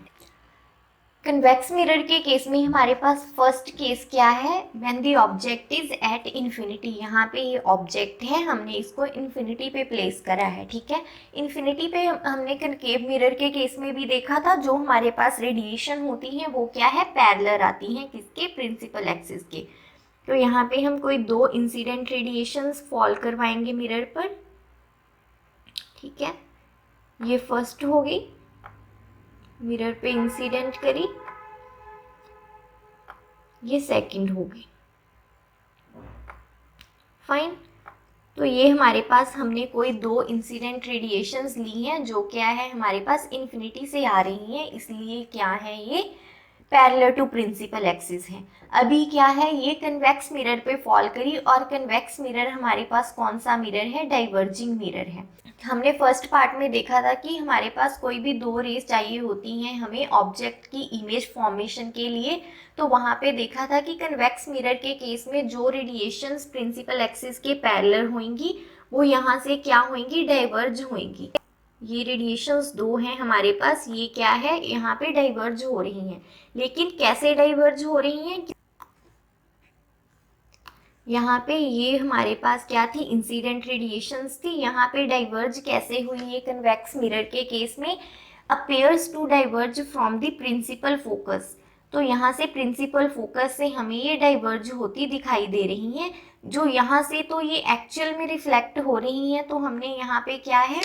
कन्वेक्स मिरर के केस में हमारे पास फर्स्ट केस क्या है, when the object is at infinity. यहाँ पे ये ऑब्जेक्ट है, हमने इसको इन्फिनिटी पे प्लेस करा है, ठीक है। इन्फिनिटी पे हमने कनकेव मिरर के केस में भी देखा था, जो हमारे पास रेडिएशन होती है वो क्या है, पैरेलल आती हैं, किसके, प्रिंसिपल एक्सिस के। तो यहाँ पे हम कोई दो इंसिडेंट रेडिएशंस फॉल करवाएंगे मिरर पर, ठीक है। ये फर्स्ट हो गई, मिरर पे इंसिडेंट करी, ये सेकंड होगी, फाइन। तो ये हमारे पास हमने कोई दो इंसिडेंट रेडिएशंस ली हैं, जो क्या है हमारे पास इन्फिनिटी से आ रही हैं, इसलिए क्या है ये पैरेलल टू प्रिंसिपल एक्सिस है। अभी क्या है, ये कन्वेक्स मिरर पे फॉल करी, और कन्वेक्स मिरर हमारे पास कौन सा मिरर है, डाइवर्जिंग मिरर है। हमने फर्स्ट पार्ट में देखा था कि हमारे पास कोई भी दो रेज चाहिए होती हैं हमें ऑब्जेक्ट की इमेज फॉर्मेशन के लिए, तो वहाँ पे देखा था कि कन्वेक्स मिरर के केस में जो रेडिएशंस प्रिंसिपल एक्सिस के पैरेलल होंगी वो यहाँ से क्या होंगी, डाइवर्ज होंगी। ये रेडिएशंस दो हैं हमारे पास, ये क्या है, यहाँ पे डाइवर्ज हो रही हैं। लेकिन कैसे डाइवर्ज हो रही हैं, यहाँ पे ये हमारे पास क्या थी, इंसिडेंट रेडिएशंस थी, यहाँ पे डाइवर्ज कैसे हुई ये कन्वेक्स मिरर के केस में, appears to diverge from the principal focus. तो यहाँ से प्रिंसिपल फोकस से हमें ये डाइवर्ज होती दिखाई दे रही हैं, जो यहाँ से तो ये एक्चुअल में रिफ्लेक्ट हो रही हैं। तो हमने यहाँ पे क्या है,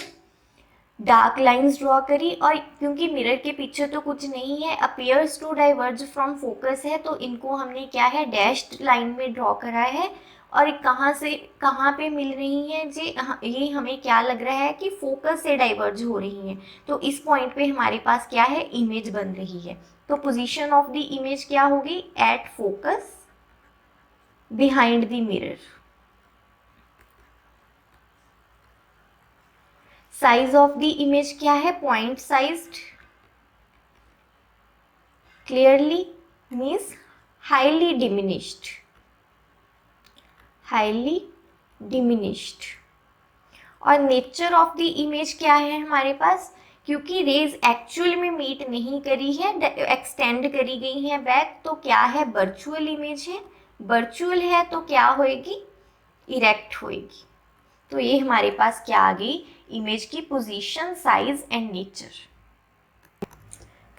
डार्क लाइंस ड्रॉ करी, और क्योंकि मिरर के पीछे तो कुछ नहीं है, appears to diverge from focus है, तो इनको हमने क्या है, डैश्ड लाइन में ड्रॉ करा है। और कहाँ से कहाँ पे मिल रही हैं जी, ये हमें क्या लग रहा है कि फोकस से डाइवर्ज हो रही हैं। तो इस पॉइंट पे हमारे पास क्या है, इमेज बन रही है। तो पोजीशन ऑफ द इमेज क्या होगी, at focus behind the mirror. Size of the image क्या है, point sized, clearly means highly diminished, highly diminished. और नेचर ऑफ द इमेज क्या है हमारे पास, क्योंकि रेज एक्चुअल में मीट नहीं करी है, एक्सटेंड करी गई है बैक, तो क्या है, वर्चुअल इमेज है। वर्चुअल है तो क्या होएगी, इरेक्ट होएगी। तो ये हमारे पास क्या आ गई, इमेज की position, size and nature.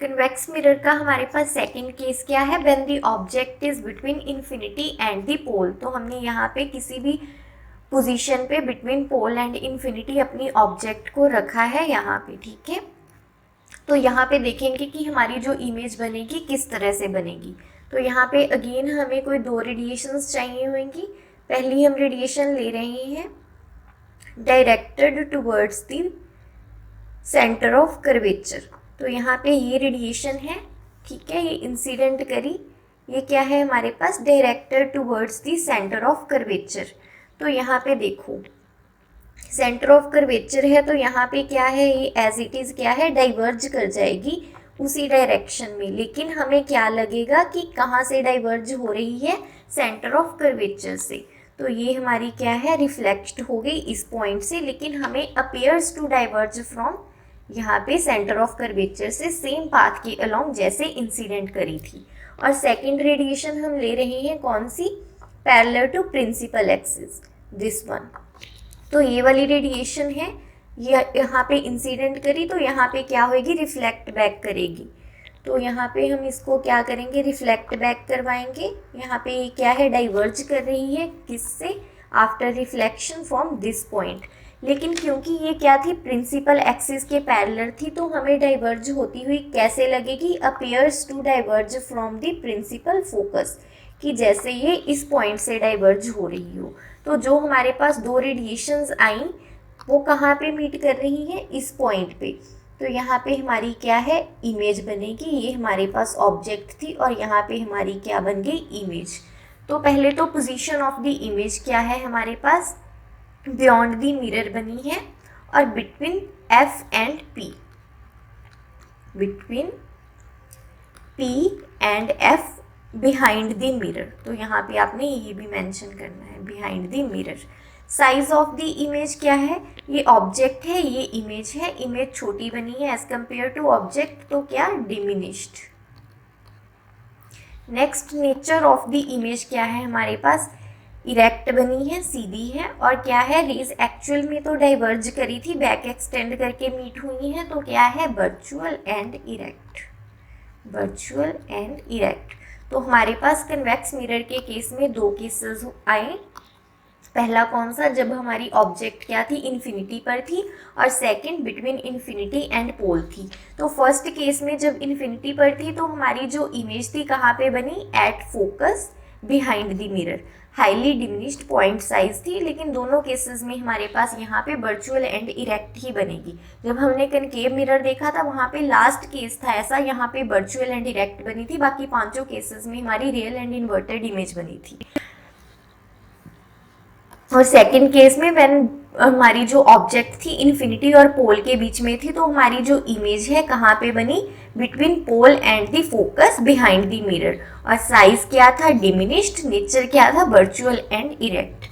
Convex mirror का हमारे पास सेकंड केस क्या है, when the object is between infinity and the pole. तो हमने यहाँ पे किसी भी पोजीशन पे बिटवीन पोल एंड इन्फिनिटी अपनी ऑब्जेक्ट को रखा है यहाँ पे, ठीक है। तो यहाँ पे देखेंगे कि हमारी जो इमेज बनेगी किस तरह से बनेगी। तो यहाँ पे अगेन हमें कोई दो रेडिएशंस चाहिए होंगी। पहली हम रेडिएशन ले रहे हैं directed towards the centre of curvature. तो यहाँ पे ये रेडिएशन है, ठीक है, ये इंसिडेंट करी, ये क्या है हमारे पास, directed towards the centre of curvature. तो यहाँ पे देखो सेंटर ऑफ कर्वेचर है, तो यहाँ पे क्या है, ये एज इट इज़ क्या है, डाइवर्ज कर जाएगी उसी डायरेक्शन में। लेकिन हमें क्या लगेगा कि कहाँ से डाइवर्ज हो रही है, सेंटर ऑफ कर्वेचर से। तो ये हमारी क्या है, रिफ्लेक्ट हो गई इस पॉइंट से, लेकिन हमें अपीयर्स टू डाइवर्ज फ्रॉम यहाँ पे सेंटर ऑफ कर्वेचर से सेम पाथ के अलोंग जैसे इंसिडेंट करी थी। और सेकंड रेडिएशन हम ले रहे हैं कौन सी, parallel to principal axis, this one. तो ये वाली रेडिएशन है, ये यहाँ पे इंसिडेंट करी, तो यहाँ पे क्या होगी, रिफ्लेक्ट बैक करेगी। तो यहाँ पे हम इसको क्या करेंगे, रिफ्लेक्ट बैक करवाएंगे। यहाँ पे ये क्या है, डाइवर्ज कर रही है किससे, after reflection from this point. लेकिन क्योंकि ये क्या थी, प्रिंसिपल एक्सिस के पैरेलल थी, तो हमें डाइवर्ज होती हुई कैसे लगेगी, appears to diverge from the principal focus, कि जैसे ये इस पॉइंट से डाइवर्ज हो रही हो। तो जो हमारे पास दो रेडिएशंस आई वो कहाँ पे मीट कर रही हैं, इस पॉइंट पे। तो यहाँ पे हमारी क्या है, इमेज बनेगी। ये हमारे पास ऑब्जेक्ट थी और यहाँ पे हमारी क्या बन गई, इमेज। तो पहले तो पोजीशन ऑफ द इमेज क्या है हमारे पास, बियॉन्ड द मिरर बनी है, और between F and P, between P and F behind the mirror. तो यहाँ पे आपने ये भी मेंशन करना है, behind the mirror. Size of the image क्या है, ये ऑब्जेक्ट है, ये इमेज है, इमेज छोटी बनी है एज कंपेयर टू ऑब्जेक्ट, तो क्या, diminished. Next nature of the image क्या है हमारे पास, इरेक्ट बनी है, सीधी है, और क्या है, रेज एक्चुअल में तो डाइवर्ज करी थी, बैक एक्सटेंड करके मीट हुई हैं, तो क्या है, virtual and erect, virtual and erect. तो हमारे पास कन्वेक्स मिरर के केस में दो केसेस आए। पहला कौन सा, जब हमारी ऑब्जेक्ट क्या थी, इन्फिनिटी पर थी, और second between infinity and pole थी। तो फर्स्ट केस में जब इन्फिनिटी पर थी तो हमारी जो इमेज थी कहाँ पे बनी, at focus behind the mirror, highly diminished point size थी, लेकिन दोनों केसेस में हमारे पास यहाँ पे वर्चुअल एंड इरेक्ट ही बनेगी। जब हमने कनकेव मिरर देखा था वहाँ पे लास्ट केस था ऐसा, यहाँ पे वर्चुअल एंड इरेक्ट बनी थी, बाकी पांचों केसेस में हमारी रियल एंड इन्वर्टेड इमेज बनी थी। और सेकंड केस में व्हेन हमारी जो ऑब्जेक्ट थी इन्फिनिटी और पोल के बीच में थी, तो हमारी जो इमेज है कहाँ पे बनी, between pole and the focus behind the mirror, और साइज क्या था, डिमिनिश्ड, नेचर क्या था, वर्चुअल एंड इरेक्ट।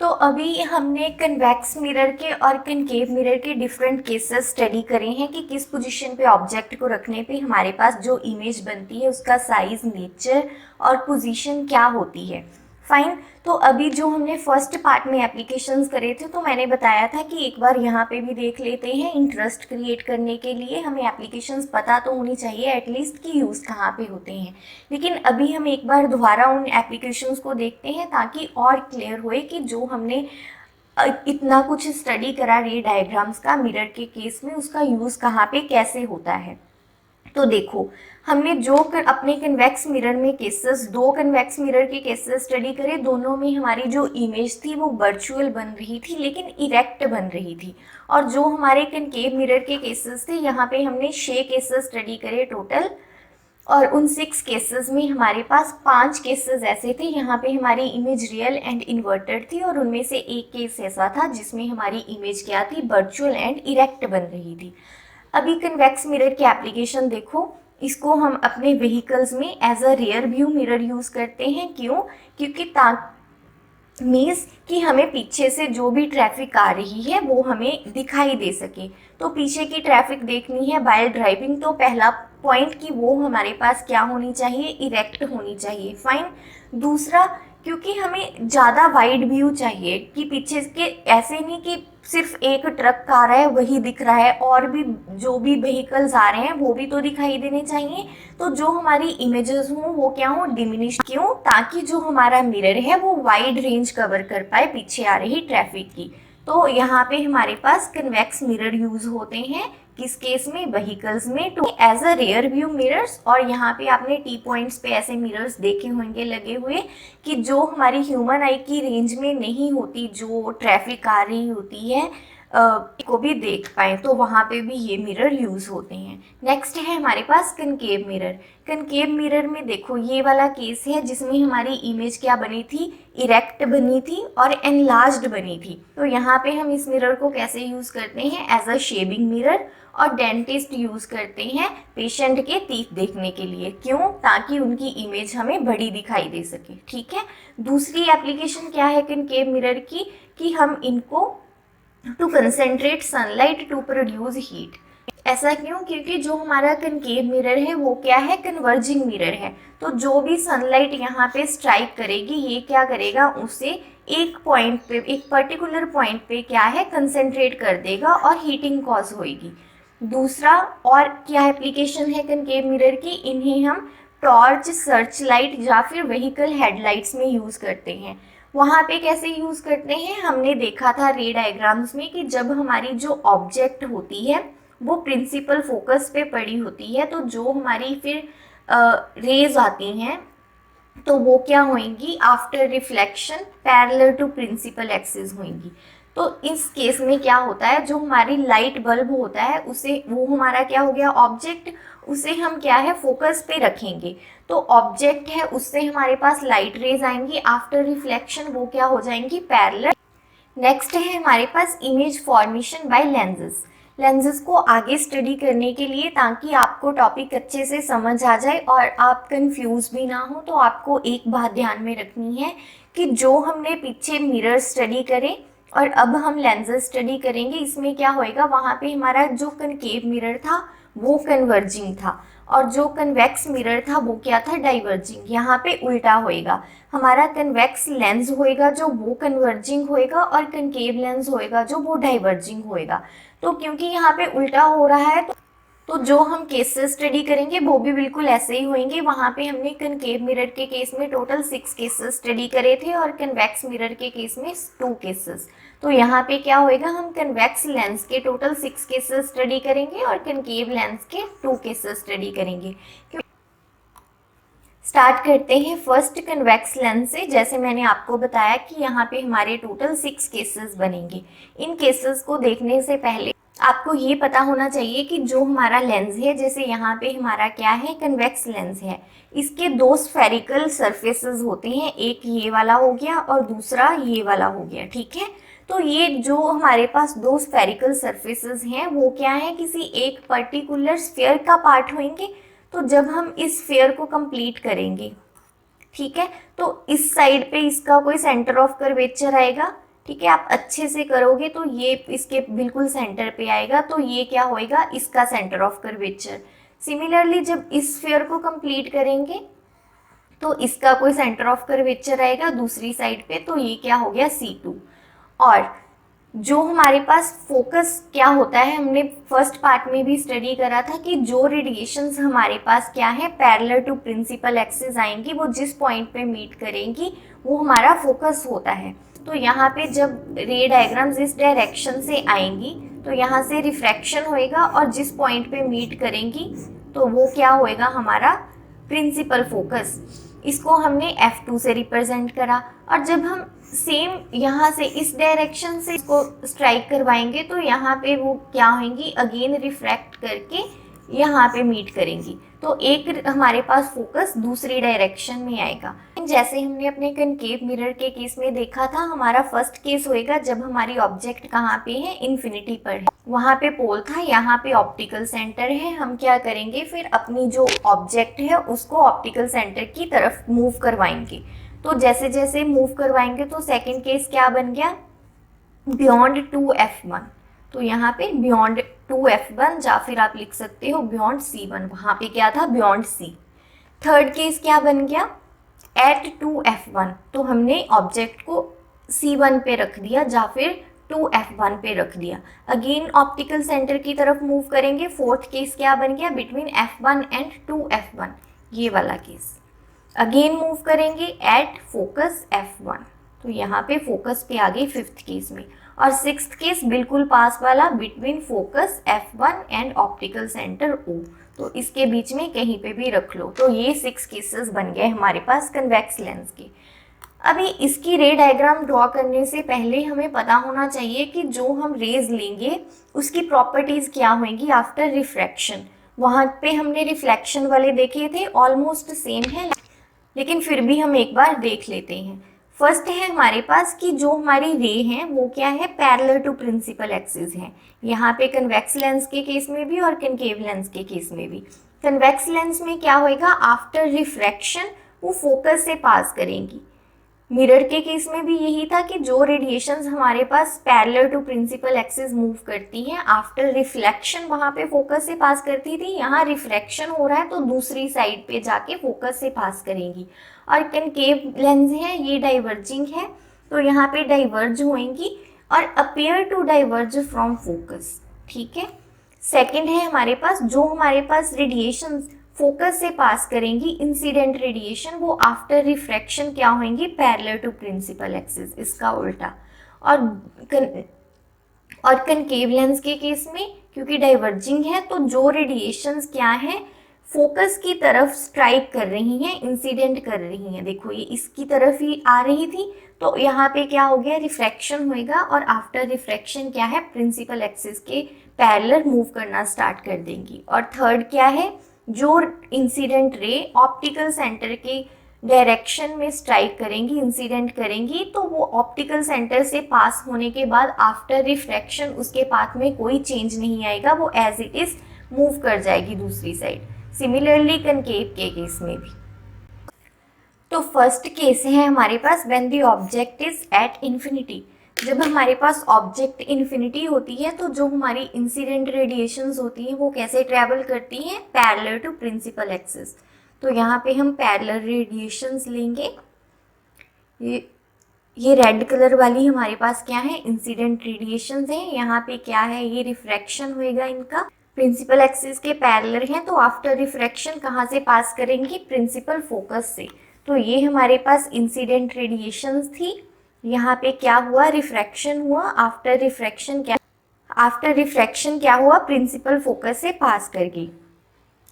तो अभी हमने कन्वेक्स मिरर के और कनकेव मिरर के डिफरेंट केसेस स्टडी करे हैं कि किस पोजीशन पे ऑब्जेक्ट को रखने पे हमारे पास जो इमेज बनती है उसका साइज, नेचर और पोजीशन क्या होती है। फाइन। तो अभी जो हमने फर्स्ट पार्ट में एप्लीकेशंस करे थे तो मैंने बताया था कि एक बार यहाँ पे भी देख लेते हैं, इंटरेस्ट क्रिएट करने के लिए हमें एप्लीकेशंस पता तो होनी चाहिए एटलीस्ट कि यूज़ कहाँ पे होते हैं। लेकिन अभी हम एक बार दोबारा उन एप्लीकेशंस को देखते हैं ताकि और क्लियर होए कि जो हमने इतना कुछ स्टडी करा रे डायग्राम्स का मिरर के केस में, उसका यूज़ कहाँ पे कैसे होता है। तो देखो, हमने जो अपने कन्वेक्स मिरर में केसेस, दो कन्वेक्स मिरर के केसेस स्टडी करे, दोनों में हमारी जो इमेज थी वो वर्चुअल बन रही थी लेकिन इरेक्ट बन रही थी। और जो हमारे कनकेव मिरर के केसेस थे, यहाँ पे हमने 6 केसेस स्टडी करे टोटल, और उन 6 केसेस में हमारे पास 5 केसेस ऐसे थे यहाँ पे हमारी इमेज रियल एंड इन्वर्टेड थी, और उनमें से एक केस ऐसा था जिसमें हमारी इमेज क्या थी, वर्चुअल एंड इरेक्ट बन रही थी। अभी कन्वेक्स मिरर की एप्लीकेशन देखो, इसको हम अपने व्हीकल्स में as a rear view mirror use करते हैं। क्यों? क्योंकि मीन्स कि हमें पीछे से जो भी ट्रैफिक आ रही है वो हमें दिखाई दे सके। तो पीछे की ट्रैफिक देखनी है बाय ड्राइविंग, तो पहला पॉइंट कि वो हमारे पास क्या होनी चाहिए, इरेक्ट होनी चाहिए। फाइन। दूसरा, क्योंकि हमें ज़्यादा वाइड व्यू चाहिए कि पीछे के ऐसे नहीं कि सिर्फ एक ट्रक आ रहा है वही दिख रहा है, और भी जो भी व्हीकल्स आ रहे हैं वो भी तो दिखाई देने चाहिए। तो जो हमारी इमेजेस हों वो क्या हों, डिमिनिश। क्यों? ताकि जो हमारा मिरर है वो वाइड रेंज कवर कर पाए पीछे आ रही ट्रैफिक की। तो यहाँ पे हमारे पास कन्वेक्स मिरर यूज होते हैं, किस केस में, व्हीकल्स में, to as a rear view mirrors. और यहाँ पे आपने टी पॉइंट्स पे ऐसे मिरर्स देखे होंगे लगे हुए कि जो हमारी ह्यूमन आई की रेंज में नहीं होती, जो ट्रैफिक आ रही होती है को भी देख पाए, तो वहाँ पे भी ये मिरर यूज़ होते हैं। नेक्स्ट है हमारे पास कनकेव मिरर। कनकेव मिरर में देखो ये वाला केस है जिसमें हमारी इमेज क्या बनी थी, इरेक्ट बनी थी और एनलार्ज्ड बनी थी। तो यहाँ पे हम इस मिरर को कैसे यूज़ करते हैं, एज अ शेविंग मिरर, और डेंटिस्ट यूज़ करते हैं पेशेंट के टीथ देखने के लिए। क्यों? ताकि उनकी इमेज हमें बड़ी दिखाई दे सके। ठीक है। दूसरी एप्लीकेशन क्या है कनकेव मिरर की, कि हम इनको to concentrate sunlight to produce heat. ऐसा क्यों? क्योंकि जो हमारा कनकेव मिरर है वो क्या है, कन्वर्जिंग मिरर है। तो जो भी सनलाइट यहाँ पे स्ट्राइक करेगी ये क्या करेगा, उसे एक पॉइंट पे, एक पर्टिकुलर पॉइंट पे क्या है, कंसेंट्रेट कर देगा और हीटिंग कॉज होगी। दूसरा और क्या एप्लीकेशन है कनकेव मिरर की, इन्हें हम टॉर्च, सर्च लाइट या फिर व्हीकल हेडलाइट्स में यूज़ करते हैं। वहाँ पे कैसे यूज़ करते हैं, हमने देखा था रे डायग्राम्स में कि जब हमारी जो ऑब्जेक्ट होती है वो प्रिंसिपल फोकस पे पड़ी होती है, तो जो हमारी फिर रेज आती हैं तो वो क्या होंगी, after reflection parallel to principal axis होंगी। तो इस केस में क्या होता है, जो हमारी लाइट बल्ब होता है उसे, वो हमारा क्या हो गया, ऑब्जेक्ट, उसे हम क्या है फोकस पे रखेंगे। तो ऑब्जेक्ट है उससे हमारे पास लाइट रेज आएंगी, आफ्टर रिफ्लेक्शन वो क्या हो जाएंगी, पैरेलल। नेक्स्ट है हमारे पास image formation by lenses. Lenses को आगे स्टडी करने के लिए, ताकि आपको टॉपिक अच्छे से समझ आ जाए और आप कंफ्यूज भी ना हो, तो आपको एक बात ध्यान में रखनी है कि जो हमने पीछे मिरर स्टडी करे और अब हम लेंसेज स्टडी करेंगे, इसमें क्या होएगा, वहाँ पे हमारा जो कनकेव मिरर था वो कन्वर्जिंग था, और जो कन्वेक्स मिरर था वो क्या था, डाइवर्जिंग। यहाँ पे उल्टा होएगा, हमारा कन्वेक्स लेंस होएगा जो वो कन्वर्जिंग होएगा और कनकेव लेंस होएगा जो वो डाइवर्जिंग होएगा। तो क्योंकि यहाँ पे उल्टा हो रहा है तो जो हम केसेस स्टडी करेंगे वो भी बिल्कुल ऐसे ही होंगे। वहाँ पे हमने कनकेव मिरर के केस में टोटल 6 केसेस स्टडी करे थे और कन्वेक्स मिरर के केस में 2 केसेस। तो यहाँ पे क्या होएगा, हम कन्वेक्स लेंस के टोटल 6 केसेस स्टडी करेंगे और कनकेव लेंस के 2 केसेस स्टडी करेंगे। स्टार्ट करते हैं फर्स्ट कन्वेक्स लेंस से। जैसे मैंने आपको बताया कि यहाँ पे हमारे टोटल 6 केसेस बनेंगे। इन केसेस को देखने से पहले आपको ये पता होना चाहिए कि जो हमारा लेंस है, जैसे यहाँ पे हमारा क्या है, कन्वेक्स लेंस है, इसके 2 स्फेरिकल सरफेसेस होते हैं, एक ये वाला हो गया और दूसरा ये वाला हो गया, ठीक है। तो ये जो हमारे पास 2 स्फेरिकल सरफेसेस हैं वो क्या है, किसी एक पर्टिकुलर स्फीयर का पार्ट होंगे। तो जब हम इस स्फीयर को कंप्लीट करेंगे, ठीक है, तो इस साइड पे इसका कोई सेंटर ऑफ कर्वेचर आएगा, ठीक है। आप अच्छे से करोगे तो ये इसके बिल्कुल सेंटर पे आएगा, तो ये क्या होएगा, इसका सेंटर ऑफ कर्वेचर। सिमिलरली जब इस स्फीयर को कंप्लीट करेंगे तो इसका कोई सेंटर ऑफ कर्वेचर आएगा दूसरी साइड पे, तो ये क्या हो गया, C2। और जो हमारे पास फोकस क्या होता है, हमने फर्स्ट पार्ट में भी स्टडी करा था कि जो रेडिएशंस हमारे पास क्या है, पैरेलल टू प्रिंसिपल एक्सिस आएंगी, वो जिस पॉइंट पे मीट करेंगी वो हमारा फोकस होता है। तो यहाँ पे जब रे डायग्राम्स इस डायरेक्शन से आएंगी तो यहाँ से रिफ्रैक्शन होएगा और जिस पॉइंट पे मीट करेंगी तो वो क्या होएगा, हमारा प्रिंसिपल फोकस। इसको हमने F2 से रिप्रेजेंट करा। और जब हम सेम यहाँ से इस डायरेक्शन से इसको स्ट्राइक करवाएंगे तो यहाँ पे वो क्या होंगी, अगेन रिफ्रैक्ट करके यहाँ पे मीट करेंगी, तो एक हमारे पास फोकस दूसरी डायरेक्शन में आएगा। जैसे हमने अपने कनकेव मिरर के केस में देखा था, हमारा फर्स्ट केस होएगा जब हमारी ऑब्जेक्ट कहाँ पे है, इन्फिनिटी पर है, वहाँ पे पोल था, यहाँ पे ऑप्टिकल सेंटर है। हम क्या करेंगे, फिर अपनी जो ऑब्जेक्ट है उसको ऑप्टिकल सेंटर की तरफ मूव करवाएंगे। तो जैसे जैसे मूव करवाएंगे तो सेकेंड केस क्या बन गया, बियॉन्ड 2F1। तो यहाँ पे बियॉन्ड 2F1 या फिर आप लिख सकते हो बियॉन्ड C1, वहाँ पे क्या था, बियॉन्ड C। थर्ड केस क्या बन गया, एट 2F1। तो हमने ऑब्जेक्ट को C1 पे रख दिया या फिर 2F1 पे रख दिया। अगेन ऑप्टिकल सेंटर की तरफ मूव करेंगे। फोर्थ केस क्या बन गया, बिटवीन F1 एंड 2F1, ये वाला केस। अगेन मूव करेंगे एट फोकस F1, तो यहाँ पे फोकस पे आ गई फिफ्थ केस में। और सिक्स्थ केस बिल्कुल पास वाला, between focus F1 and optical centre O, तो इसके बीच में कहीं पे भी रख लो। तो ये 6 केसेस बन गए हमारे पास कन्वेक्स लेंस के। अभी इसकी रे डायग्राम ड्रॉ करने से पहले हमें पता होना चाहिए कि जो हम रेज लेंगे उसकी प्रॉपर्टीज क्या होंगी आफ्टर रिफ्रैक्शन। वहाँ पे हमने रिफ्लेक्शन वाले देखे थे, ऑलमोस्ट सेम है, लेकिन फिर भी हम एक बार देख लेते हैं। फर्स्ट है हमारे पास कि जो हमारी रे हैं वो क्या है, पैरेलल टू प्रिंसिपल एक्सिस है। यहाँ पे कन्वेक्स लेंस के केस में भी और कनकेव लेंस के केस में भी। कन्वेक्स लेंस में क्या होएगा, आफ्टर रिफ्रैक्शन वो फोकस से पास करेंगी। मिरर के केस में भी यही था कि जो रेडिएशंस हमारे पास parallel to principal axis move करती हैं, आफ्टर रिफ्लेक्शन वहाँ पे फोकस से पास करती थी। यहाँ रिफ्रैक्शन हो रहा है तो दूसरी साइड पे जाके फोकस से पास करेंगी। और कनकेव लेंस है, ये डाइवर्जिंग है, तो यहाँ पे डाइवर्ज होंगी और appear to diverge from focus, ठीक है। सेकेंड है हमारे पास, जो हमारे पास रेडिएशन फोकस से पास करेंगी, इंसिडेंट रेडिएशन, वो आफ्टर रिफ्रैक्शन क्या होंगी, पैरेलल टू प्रिंसिपल एक्सिस, इसका उल्टा। और कनकेव लेंस के केस में क्योंकि डाइवर्जिंग है तो जो रेडिएशंस क्या है, फोकस की तरफ स्ट्राइक कर रही हैं, इंसिडेंट कर रही हैं। देखो ये इसकी तरफ ही आ रही थी, तो यहाँ पे क्या हो गया, रिफ्रैक्शन होएगा और आफ्टर रिफ्रैक्शन क्या है, प्रिंसिपल एक्सिस के पैरेलल मूव करना स्टार्ट कर देंगी। और थर्ड क्या है, जो इंसिडेंट रे ऑप्टिकल सेंटर के डायरेक्शन में स्ट्राइक करेंगी, इंसिडेंट करेंगी, तो वो ऑप्टिकल सेंटर से पास होने के बाद आफ्टर रिफ्रैक्शन उसके पाथ में कोई चेंज नहीं आएगा, वो एज इट इज मूव कर जाएगी दूसरी साइड। सिमिलरली कनकेव के केस में भी। तो फर्स्ट केस है हमारे पास when the object is at infinity. जब हमारे पास ऑब्जेक्ट इन्फिनिटी होती है तो जो हमारी इंसिडेंट रेडिएशंस होती हैं वो कैसे ट्रैवल करती हैं, पैरेलल टू प्रिंसिपल एक्सिस। तो यहाँ पे हम पैरेलल रेडिएशंस लेंगे। ये रेड कलर वाली हमारे पास क्या है, इंसिडेंट रेडिएशंस हैं। यहाँ पे क्या है, ये रिफ्रैक्शन होएगा इनका, प्रिंसिपल एक्सिस के पैरेलल हैं, तो आफ्टर रिफ्रैक्शन कहाँ से पास करेंगी, प्रिंसिपल फोकस से। तो ये हमारे पास इंसिडेंट रेडिएशंस थी। यहाँ पे क्या हुआ, रिफ्रैक्शन हुआ। आफ्टर रिफ्रैक्शन क्या हुआ, प्रिंसिपल फोकस से पास कर गई।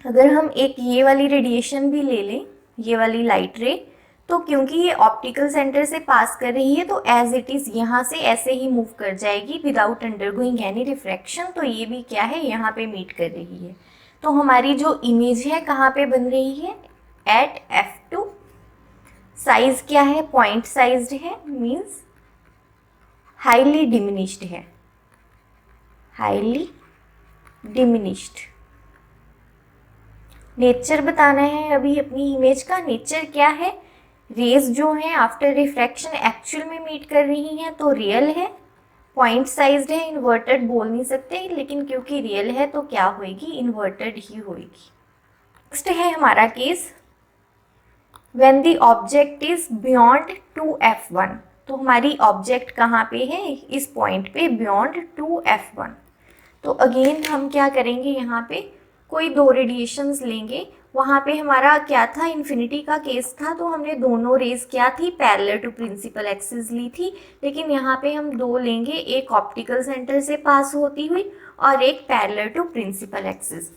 अगर हम एक ये वाली रेडिएशन भी ले लें, ये वाली लाइट रे, तो क्योंकि ये ऑप्टिकल सेंटर से पास कर रही है तो एज इट इज़ यहाँ से ऐसे ही मूव कर जाएगी विदाउट अंडरगोइंग एनी रिफ्रैक्शन। तो ये भी क्या है, यहाँ पे मीट कर रही है। तो हमारी जो इमेज है कहाँ पे बन रही है, एट F2। साइज क्या है, पॉइंट साइज्ड है, मीन्स हाईली डिमिनिश्ड है, हाईली डिमिनिश्ड। नेचर बताना है अभी अपनी इमेज का। नेचर क्या है, रेज जो है आफ्टर रिफ्रैक्शन एक्चुअल में मीट कर रही हैं तो रियल है। पॉइंट साइज्ड है, इन्वर्टेड बोल नहीं सकते, लेकिन क्योंकि रियल है तो क्या होएगी, इन्वर्टेड ही होएगी। नेक्स्ट है हमारा case, when the object is beyond 2F1। तो हमारी ऑब्जेक्ट कहाँ पे है, इस पॉइंट पे, beyond 2F1। तो अगेन हम क्या करेंगे, यहाँ पे कोई दो रेडिएशंस लेंगे। वहाँ पे हमारा क्या था, इन्फिनिटी का केस था, तो हमने दोनों रेज क्या थी, पैरेलल टू प्रिंसिपल एक्सिस ली थी। लेकिन यहाँ पे हम दो लेंगे, एक ऑप्टिकल सेंटर से पास होती हुई और एक पैरेलल टू प्रिंसिपल एक्सिस।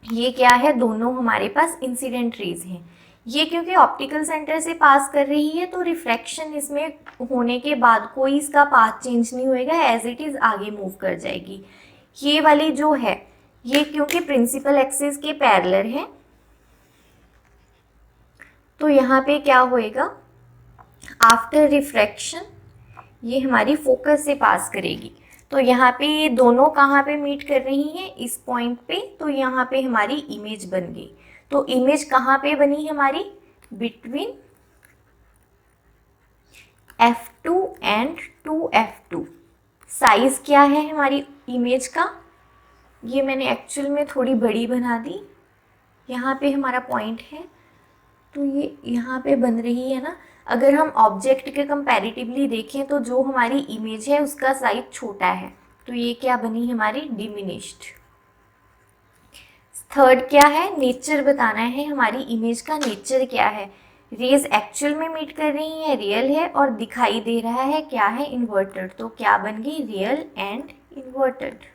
ये क्या है, दोनों हमारे पास इंसिडेंट रेज हैं। ये क्योंकि ऑप्टिकल सेंटर से पास कर रही है तो रिफ्रैक्शन इसमें होने के बाद कोई इसका पाथ चेंज नहीं होएगा, एज इट इज़ आगे मूव कर जाएगी। ये वाली जो है, ये क्योंकि प्रिंसिपल एक्सिस के पैरेलल है तो यहाँ पे क्या होएगा, आफ्टर रिफ्रैक्शन ये हमारी फोकस से पास करेगी। तो यहाँ पे ये दोनों कहाँ पे मीट कर रही हैं, इस पॉइंट पे। तो यहाँ पे हमारी इमेज बन गई। तो इमेज कहाँ पे बनी हमारी, between F2 and 2F2। Size क्या है हमारी इमेज का, ये मैंने एक्चुअल में थोड़ी बड़ी बना दी। यहाँ पे हमारा पॉइंट है तो ये यहाँ पे बन रही है ना। अगर हम ऑब्जेक्ट के कंपैरेटिवली देखें तो जो हमारी इमेज है उसका साइज छोटा है, तो ये क्या बनी हमारी, डिमिनिश्ड। थर्ड क्या है, नेचर बताना है, हमारी इमेज का नेचर क्या है। रेज एक्चुअल में मीट कर रही है, रियल है, और दिखाई दे रहा है क्या है, इन्वर्टेड। तो क्या बन गई, real and inverted.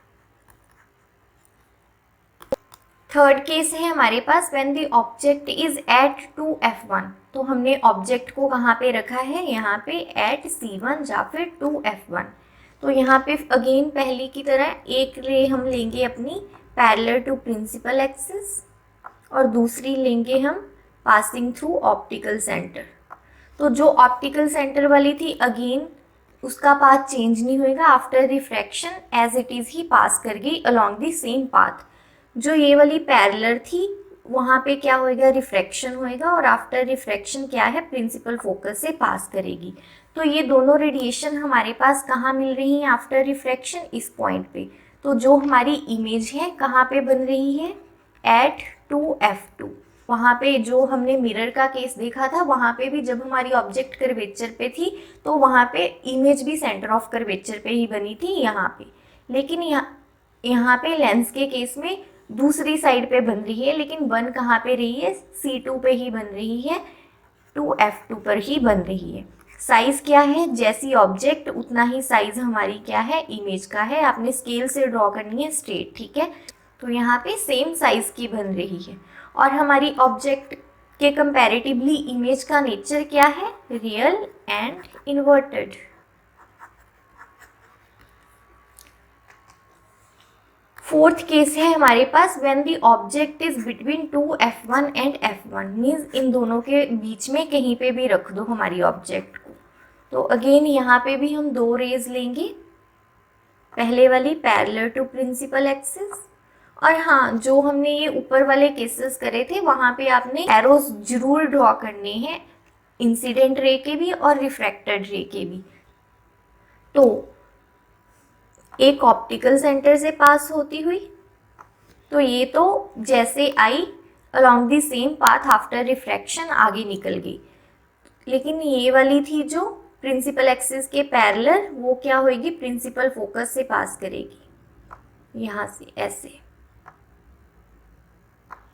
Third case है हमारे पास, when the object is at 2F1। तो हमने ऑब्जेक्ट को कहाँ पे रखा है, यहाँ पे एट C1 या फिर 2F1। तो यहाँ पे अगेन पहले की तरह एक रे हम लेंगे अपनी पैरेलल टू प्रिंसिपल एक्सिस और दूसरी लेंगे हम पासिंग थ्रू ऑप्टिकल सेंटर। तो जो ऑप्टिकल सेंटर वाली थी अगेन उसका पाथ चेंज नहीं होएगा, after refraction as it is ही पास कर गई अलोंग द सेम पाथ। जो ये वाली पैरेलल थी वहाँ पे क्या होएगा, रिफ्रैक्शन होएगा, और आफ्टर रिफ्रैक्शन क्या है, प्रिंसिपल फोकस से पास करेगी। तो ये दोनों रेडिएशन हमारे पास कहाँ मिल रही हैं आफ्टर रिफ्रैक्शन, इस पॉइंट पे। तो जो हमारी इमेज है कहाँ पे बन रही है, एट 2F2। वहाँ पे जो हमने मिरर का केस देखा था वहाँ पे भी जब हमारी ऑब्जेक्ट कर्वेचर पे थी तो वहाँ पे इमेज भी सेंटर ऑफ कर्वेचर पे ही बनी थी यहाँ पे। लेकिन यहाँ पे लेंस के केस में दूसरी साइड पे बन रही है, लेकिन बन कहाँ पे रही है, C2 पे ही बन रही है, 2F2 पर ही बन रही है। साइज क्या है, जैसी ऑब्जेक्ट उतना ही साइज हमारी क्या है, इमेज का है। आपने स्केल से ड्रॉ करनी है स्ट्रेट, ठीक है। तो यहाँ पे सेम साइज की बन रही है और हमारी ऑब्जेक्ट के कंपैरेटिवली इमेज का नेचर क्या है, real and inverted. Fourth case है हमारे पास, when the object is between 2F1 and F1, means इन दोनों के बीच में कहीं पे भी रख दो हमारी ऑब्जेक्ट को। तो अगेन यहाँ पे भी हम दो रेज लेंगे, पहले वाली पैरेलल टू प्रिंसिपल एक्सिस, और हाँ जो हमने ये ऊपर वाले केसेस करे थे वहाँ पे आपने एरोज जरूर ड्रॉ करने हैं, इंसिडेंट रे के भी और रिफ्रैक्टेड रे के भी। तो एक ऑप्टिकल सेंटर से पास होती हुई, तो ये तो जैसे आई along the same path after refraction आगे निकल गई, लेकिन ये वाली थी जो प्रिंसिपल एक्सिस के पैरेलल, वो क्या होगी, प्रिंसिपल फोकस से पास करेगी यहाँ से ऐसे,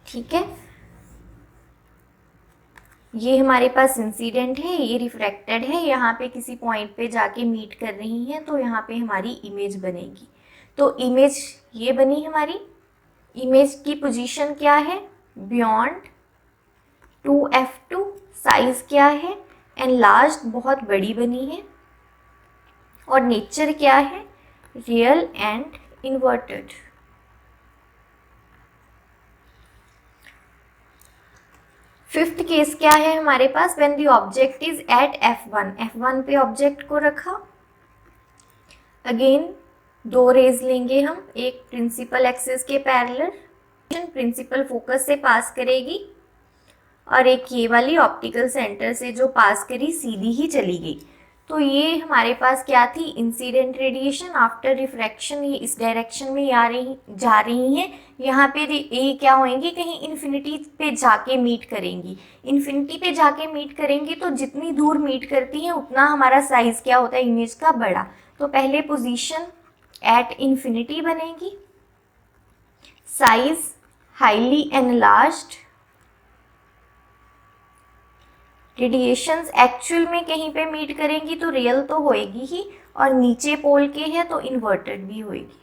ठीक है। ये हमारे पास इंसिडेंट है, ये रिफ्रैक्टेड है, यहाँ पे किसी पॉइंट पे जाके मीट कर रही हैं, तो यहाँ पे हमारी इमेज बनेगी। तो इमेज ये बनी हमारी, इमेज की पोजीशन क्या है, बियॉन्ड 2f2, साइज क्या है, एनलार्ज्ड, बहुत बड़ी बनी है, और नेचर क्या है, real and inverted. Fifth case क्या है हमारे पास, when the object is at f1 पे ऑब्जेक्ट को रखा, अगेन दो रेज लेंगे हम, एक प्रिंसिपल एक्सिस के पैरेलल, प्रिंसिपल फोकस से पास करेगी, और एक ये वाली ऑप्टिकल सेंटर से जो पास करी सीधी ही चली गई। तो ये हमारे पास क्या थी, इंसिडेंट रेडिएशन आफ्टर रिफ्रैक्शन, ये इस डायरेक्शन में जा रही हैं, यहाँ पे ये क्या होंगी, कहीं इन्फिनिटी पे जाके मीट करेंगी। इन्फिनिटी पे जाके मीट करेंगी तो जितनी दूर मीट करती हैं उतना हमारा साइज क्या होता है इमेज का, बड़ा। तो पहले पोजीशन एट इन्फिनिटी बनेगी, size highly enlarged, radiations actual में कहीं पे मीट करेंगी तो रियल तो होएगी ही, और नीचे पोल के है तो इन्वर्टेड भी होएगी।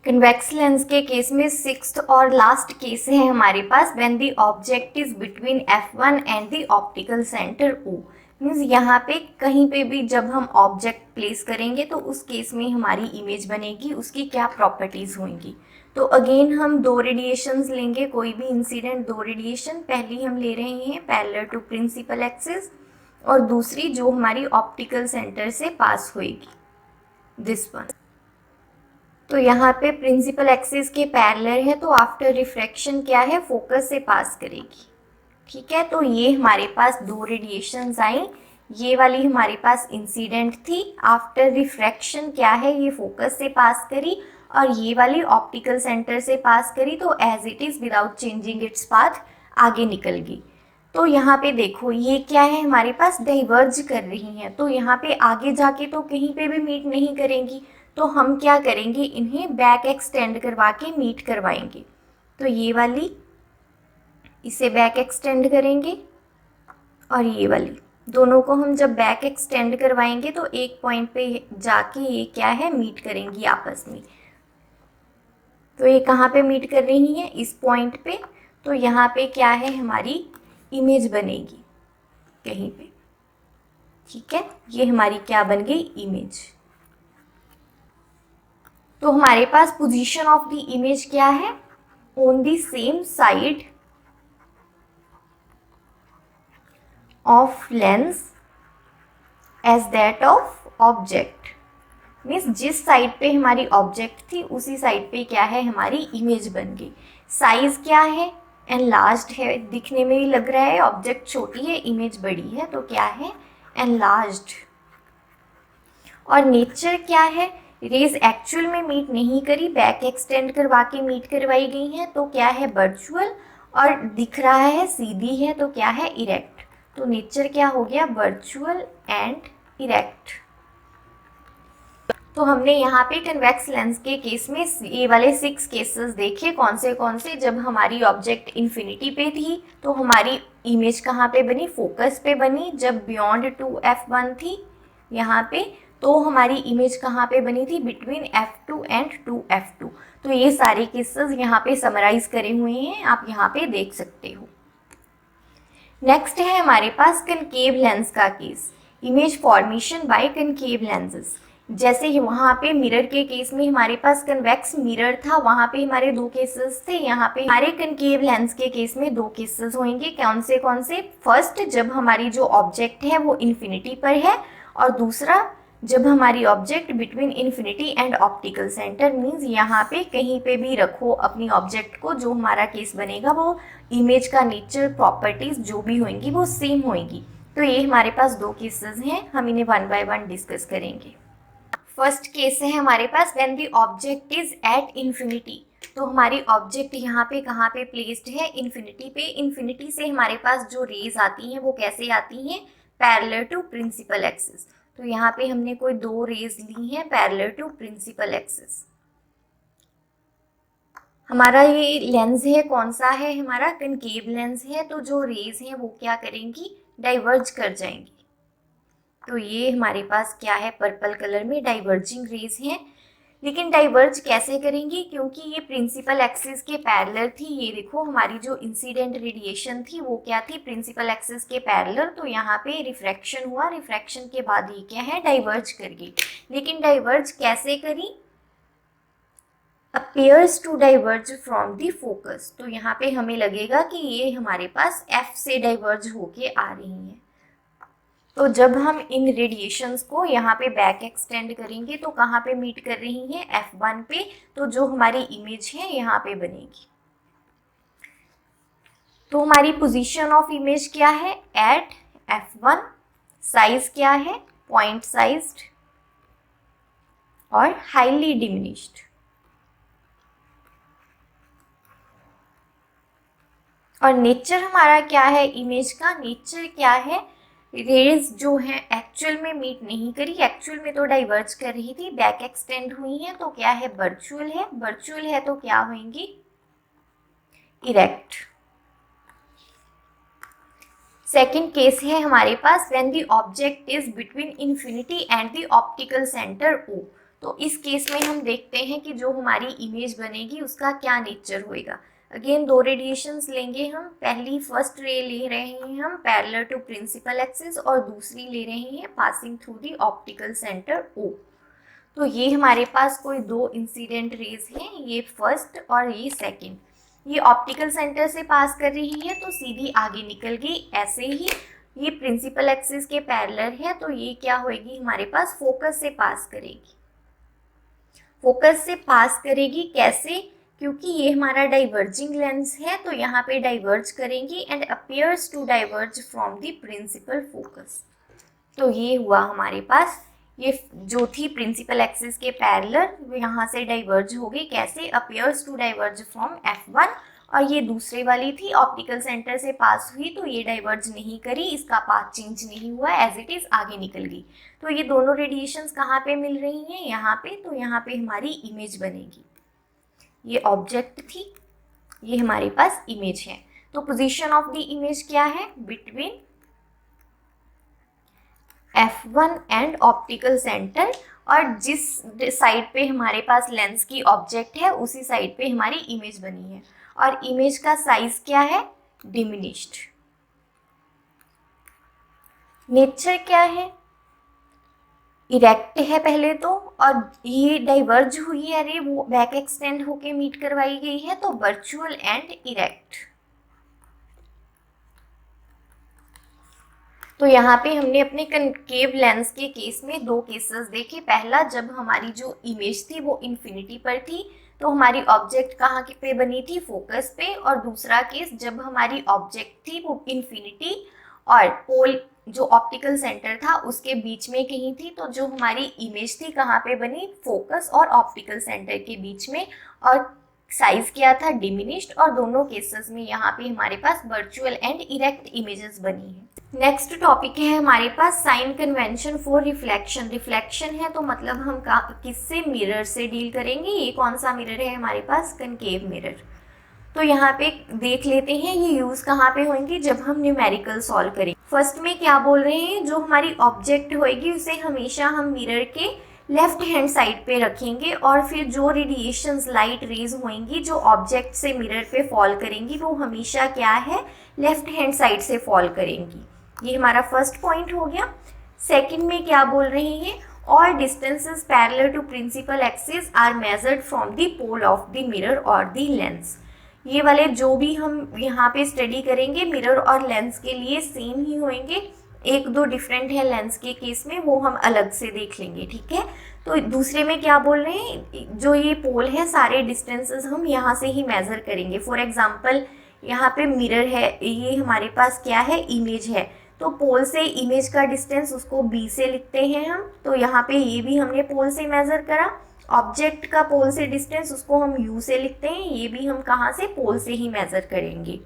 कन्वेक्स लेंस के केस में सिक्स्थ और लास्ट केस है हमारे पास, when the object is between f1 and the optical centre O, means यहाँ पे कहीं पे भी जब हम ऑब्जेक्ट प्लेस करेंगे तो उस केस में हमारी इमेज बनेगी, उसकी क्या प्रॉपर्टीज होंगी। तो अगेन हम दो रेडिएशंस लेंगे, कोई भी इंसिडेंट दो रेडिएशन, पहली हम ले रहे हैं पैरेलल टू प्रिंसिपल एक्सिस, और दूसरी जो हमारी ऑप्टिकल सेंटर से पास होएगी, दिस वन। तो यहाँ पे प्रिंसिपल एक्सिस के पैरेलल है, तो आफ्टर रिफ्रैक्शन क्या है, फोकस से पास करेगी, ठीक है। तो ये हमारे पास दो रेडिएशंस आई, ये वाली हमारे पास इंसिडेंट थी, आफ्टर रिफ्रैक्शन क्या है, ये फोकस से पास करी, और ये वाली ऑप्टिकल सेंटर से पास करी, तो as it is without changing its path आगे निकल गई। तो यहाँ पे देखो ये क्या है, हमारे पास डाइवर्ज कर रही हैं, तो यहाँ पे आगे जाके तो कहीं पे भी मीट नहीं करेंगी, तो हम क्या करेंगे, इन्हें बैक एक्सटेंड करवा के मीट करवाएंगे। तो ये वाली इसे बैक एक्सटेंड करेंगे, और ये वाली दोनों को हम जब बैक एक्सटेंड करवाएंगे तो एक पॉइंट पे जाके ये क्या है, मीट करेंगी आपस में। तो ये कहाँ पे मीट कर रही हैं, इस पॉइंट पे, तो यहाँ पे क्या है, हमारी इमेज बनेगी कहीं पे, ठीक है। ये हमारी क्या बन गई, इमेज। तो हमारे पास पोजीशन ऑफ द इमेज क्या है, on the same side of lens as that of object, means जिस साइड पे हमारी ऑब्जेक्ट थी उसी साइड पे क्या है, हमारी इमेज बन गई। साइज क्या है, एनलार्ज्ड है, दिखने में ही लग रहा है ऑब्जेक्ट छोटी है इमेज बड़ी है, तो क्या है, एनलार्ज्ड। और नेचर क्या है, रेज एक्चुअल में मीट नहीं करी, बैक एक्सटेंड करवा के मीट करवाई गई हैं, तो क्या है, वर्चुअल, और दिख रहा है सीधी है, तो क्या है, इरेक्ट। तो नेचर क्या हो गया, वर्चुअल एंड इरेक्ट। तो हमने यहाँ पे कन्वेक्स लेंस के केस में ये वाले 6 केसेस देखे, कौन से, जब हमारी ऑब्जेक्ट इन्फिनिटी पे थी तो हमारी इमेज कहाँ पे बनी, फोकस पे बनी। जब बियॉन्ड 2f1 थी यहाँ पे, तो हमारी इमेज कहाँ पे बनी थी, बिटवीन f2 एंड 2f2। तो ये सारे केसेस यहाँ पे समराइज करे हुए हैं, आप यहाँ पे देख सकते हो। नेक्स्ट है हमारे पास कनकेव लेंस का case, image formation bye concave lenses. जैसे वहाँ पे मिरर के केस में हमारे पास कन्वेक्स मिरर था, वहाँ पे हमारे 2 केसेस थे, यहाँ पे हमारे कनकेव लेंस के केस में 2 केसेस होंगे। कौन से, फर्स्ट जब हमारी जो ऑब्जेक्ट है वो इन्फिनिटी पर है, और दूसरा जब हमारी object between infinity and optical centre, means यहाँ पे कहीं पे भी रखो अपनी ऑब्जेक्ट को, जो हमारा केस बनेगा वो इमेज का नेचर, प्रॉपर्टीज जो भी होंगी वो सेम होंगी। तो ये हमारे पास दो केसेस हैं, हम इन्हें वन बाय वन डिस्कस करेंगे। फर्स्ट केस है हमारे पास when the object is at infinity. तो हमारी ऑब्जेक्ट यहाँ पे कहाँ पे प्लेस्ड है, इन्फिनिटी पे। इन्फिनिटी से हमारे पास जो रेज आती हैं वो कैसे आती हैं, पैरेलल टू प्रिंसिपल एक्सिस। तो यहाँ पे हमने कोई दो रेज ली हैं पैरेलल टू प्रिंसिपल एक्सिस। हमारा ये लेंस है कौन सा है, हमारा कनकेव लेंस है। तो जो रेज हैं वो क्या करेंगी, डाइवर्ज कर जाएंगी। तो ये हमारे पास क्या है, पर्पल कलर में डाइवर्जिंग रेज हैं। लेकिन डाइवर्ज कैसे करेंगी, क्योंकि ये प्रिंसिपल एक्सिस के पैरेलल थी। ये देखो हमारी जो इंसिडेंट रेडिएशन थी वो क्या थी, प्रिंसिपल एक्सिस के पैरेलल। तो यहाँ पे रिफ्रैक्शन हुआ, रिफ्रैक्शन के बाद ये क्या है, डाइवर्ज कर गई। लेकिन डाइवर्ज कैसे करी, appears to diverge from the focus। तो यहाँ पे हमें लगेगा कि ये हमारे पास F से डाइवर्ज होके आ रही हैं। तो जब हम इन रेडिएशंस को यहाँ पे बैक एक्सटेंड करेंगे तो कहाँ पे मीट कर रही हैं, F1 पे। तो जो हमारी इमेज है यहाँ पे बनेगी। तो हमारी पोजीशन ऑफ इमेज क्या है, एट F1। साइज क्या है, पॉइंट साइज्ड और हाईली डिमिनिश्ड। और नेचर हमारा क्या है, इमेज का नेचर क्या है, रेज जो है एक्चुअल में मीट नहीं करी, एक्चुअल में तो डाइवर्ज कर रही थी, बैक एक्सटेंड हुई है। तो क्या है, वर्चुअल है। वर्चुअल है तो क्या होंगी, इरेक्ट। सेकंड केस है हमारे पास when the object is between infinity and the optical centre O। तो इस केस में हम देखते हैं कि जो हमारी इमेज बनेगी उसका क्या नेचर होएगा। अगेन दो रेडिएशंस लेंगे हम। पहली फर्स्ट रे ले रहे हैं हम पैरेलल टू प्रिंसिपल एक्सिस और दूसरी ले रहे हैं passing through the optical centre O। तो ये हमारे पास कोई दो इंसिडेंट रेज हैं, ये फर्स्ट और ये सेकंड। ये ऑप्टिकल सेंटर से पास कर रही है तो सीधी आगे निकल गई। ऐसे ही ये प्रिंसिपल एक्सिस के पैरेलल है तो ये क्या होएगी, हमारे पास फोकस से पास करेगी। फोकस से पास करेगी कैसे, क्योंकि ये हमारा डाइवर्जिंग लेंस है तो यहाँ पे डाइवर्ज करेंगी and appears to diverge from the principal focus. तो ये हुआ हमारे पास, ये जो थी प्रिंसिपल एक्सिस के पैरेलल यहाँ से डाइवर्ज हो गई। कैसे, appears to diverge from F1। और ये दूसरे वाली थी ऑप्टिकल सेंटर से पास हुई तो ये डाइवर्ज नहीं करी, इसका पाथ चेंज नहीं हुआ, एज इट इज आगे निकल गई। तो ये दोनों रेडिएशंस कहाँ पे मिल रही हैं, यहाँ पे। तो यहाँ पे हमारी इमेज बनेगी। ये ऑब्जेक्ट थी, ये हमारे पास इमेज है। तो पोजीशन ऑफ द इमेज क्या है, between F1 and optical centre. और जिस साइड पे हमारे पास लेंस की ऑब्जेक्ट है उसी साइड पे हमारी इमेज बनी है। और इमेज का साइज क्या है, डिमिनिश्ड। नेचर क्या है, इरेक्ट है पहले तो, और ये डाइवर्ज हुई है, अरे वो बैक एक्सटेंड होके मीट करवाई गई है तो वर्चुअल एंड इरेक्ट। तो यहाँ पे हमने अपने कनकेव लेंस के केस में दो केसेस देखे। पहला, जब हमारी जो इमेज थी वो इन्फिनिटी पर थी तो हमारी ऑब्जेक्ट कहाँ पे बनी थी, फोकस पे। और दूसरा केस, जब हमारी ऑब्जेक्ट थी वो इन्फिनिटी और पोल जो ऑप्टिकल सेंटर था उसके बीच में कहीं थी। तो जो हमारी इमेज थी कहाँ पे बनी, फोकस और ऑप्टिकल सेंटर के बीच में। और साइज क्या था, डिमिनिश्ड। और दोनों केसेस में यहाँ पे हमारे पास वर्चुअल एंड इरेक्ट इमेजेस बनी है। नेक्स्ट टॉपिक है हमारे पास sign convention for reflection. Reflection है तो मतलब हम किससे, मिरर से डील करेंगे। ये कौन सा मिरर है हमारे पास, कनकेव मिरर। तो यहाँ पे देख लेते हैं ये यूज कहाँ पे होंगी, जब हम न्यूमेरिकल सॉल्व करेंगे। फर्स्ट में क्या बोल रहे हैं, जो हमारी ऑब्जेक्ट होगी उसे हमेशा हम मिरर के लेफ्ट हैंड साइड पे रखेंगे और फिर जो रेडिएशंस लाइट रेज होंगी जो ऑब्जेक्ट से मिरर पे फॉल करेंगी वो हमेशा क्या है, लेफ्ट हैंड साइड से फॉल करेंगी। ये हमारा फर्स्ट पॉइंट हो गया। सेकंड में क्या बोल रहे हैं, all distances parallel to principal axis are measured from the pole of the mirror or the lens। ये वाले जो भी हम यहाँ पे स्टडी करेंगे मिरर और लेंस के लिए सेम ही होंगे। एक दो डिफरेंट है लेंस के केस में, वो हम अलग से देख लेंगे, ठीक है। तो दूसरे में क्या बोल रहे हैं, जो ये पोल है सारे डिस्टेंसेस हम यहाँ से ही मेजर करेंगे। फॉर एग्जांपल यहाँ पे मिरर है, ये हमारे पास क्या है, इमेज है। तो पोल से इमेज का डिस्टेंस उसको b से लिखते हैं हम, तो यहाँ पे ये भी हमने पोल से मेज़र करा। ऑब्जेक्ट का पोल से डिस्टेंस उसको हम u से लिखते हैं, ये भी हम कहाँ से, पोल से ही मेज़र करेंगे।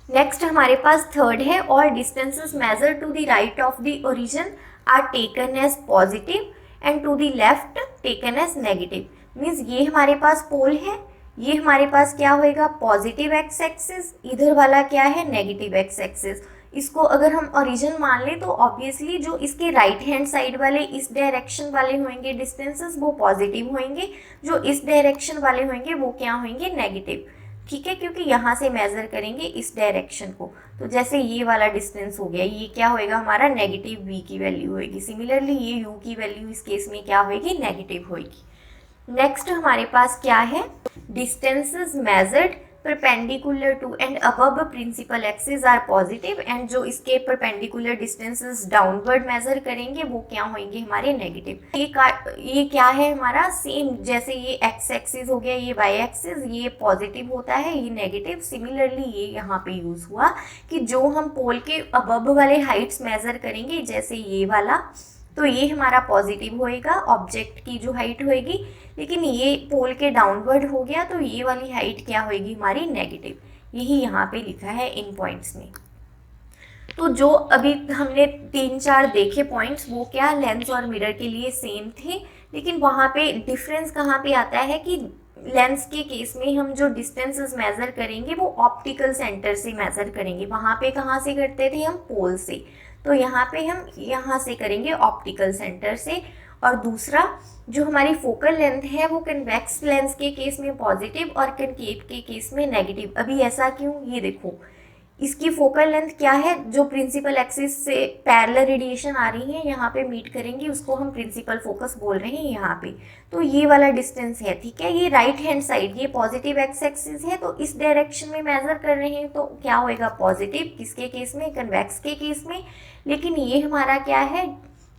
नेक्स्ट हमारे पास थर्ड है, all distances measure to the right of the origin are taken as positive and to the left taken as negative. Means ये हमारे पास पोल है, ये हमारे पास क्या होएगा, पॉजिटिव एक्स एक्सिस, इधर वाला क्या है, नेगेटिव एक्स एक्सिस। इसको अगर हम ओरिजिन मान लें तो ऑब्वियसली जो इसके राइट हैंड साइड वाले इस डायरेक्शन वाले होंगे डिस्टेंसेस वो पॉजिटिव होंगे, जो इस डायरेक्शन वाले होंगे वो क्या होंगे, नेगेटिव। ठीक है, क्योंकि यहाँ से मेज़र करेंगे इस डायरेक्शन को, तो जैसे ये वाला डिस्टेंस हो गया, ये क्या होएगा हमारा, नेगेटिव v की वैल्यू होएगी। सिमिलरली ये u की वैल्यू इस केस में क्या होएगी, नेगेटिव होएगी। नेक्स्ट हमारे पास क्या है, distances measured perpendicular to and above principal axis are positive and जो इसके परपेंडिकुलर डिस्टेंसेस डाउनवर्ड मेजर करेंगे वो क्या होंगे, हमारे नेगेटिव। ये क्या है हमारा, सेम जैसे ये एक्स एक्सिस हो गया, ये वाई एक्सिस, ये पॉजिटिव होता है, ये नेगेटिव। सिमिलरली ये यहाँ पे यूज हुआ कि जो हम पोल के अबव वाले हाइट्स मेजर करेंगे, जैसे ये वाला, तो ये हमारा पॉजिटिव होएगा, ऑब्जेक्ट की जो हाइट होएगी, लेकिन ये पोल के डाउनवर्ड हो गया तो ये वाली हाइट क्या होएगी, हमारी नेगेटिव। यही यहाँ पे लिखा है इन पॉइंट्स में। तो जो अभी हमने 3-4 देखे पॉइंट्स वो क्या, लेंस और मिरर के लिए सेम थे, लेकिन वहाँ पे डिफरेंस कहाँ पे आता है कि लेंस के केस में हम जो डिस्टेंसेस मेज़र करेंगे वो ऑप्टिकल सेंटर से मेज़र करेंगे, वहाँ पे कहाँ से करते थे हम, पोल से, तो यहाँ पे हम यहाँ से करेंगे ऑप्टिकल सेंटर से। और दूसरा जो हमारी फोकल लेंथ है वो कन्वेक्स लेंस के केस में पॉजिटिव और कनकेव के केस में नेगेटिव। अभी ऐसा क्यों, ये देखो इसकी फोकल लेंथ क्या है, जो प्रिंसिपल एक्सिस से पैरेलल रेडिएशन आ रही है यहाँ पे मीट करेंगी, उसको हम प्रिंसिपल फोकस बोल रहे हैं यहाँ पे। तो ये वाला डिस्टेंस है, ठीक है, ये राइट हैंड साइड, ये पॉजिटिव एक्स एक्सिस है, तो इस डायरेक्शन में मेजर कर रहे हैं तो क्या होएगा, पॉजिटिव, किसके केस में, कन्वेक्स के केस में। लेकिन ये हमारा क्या है,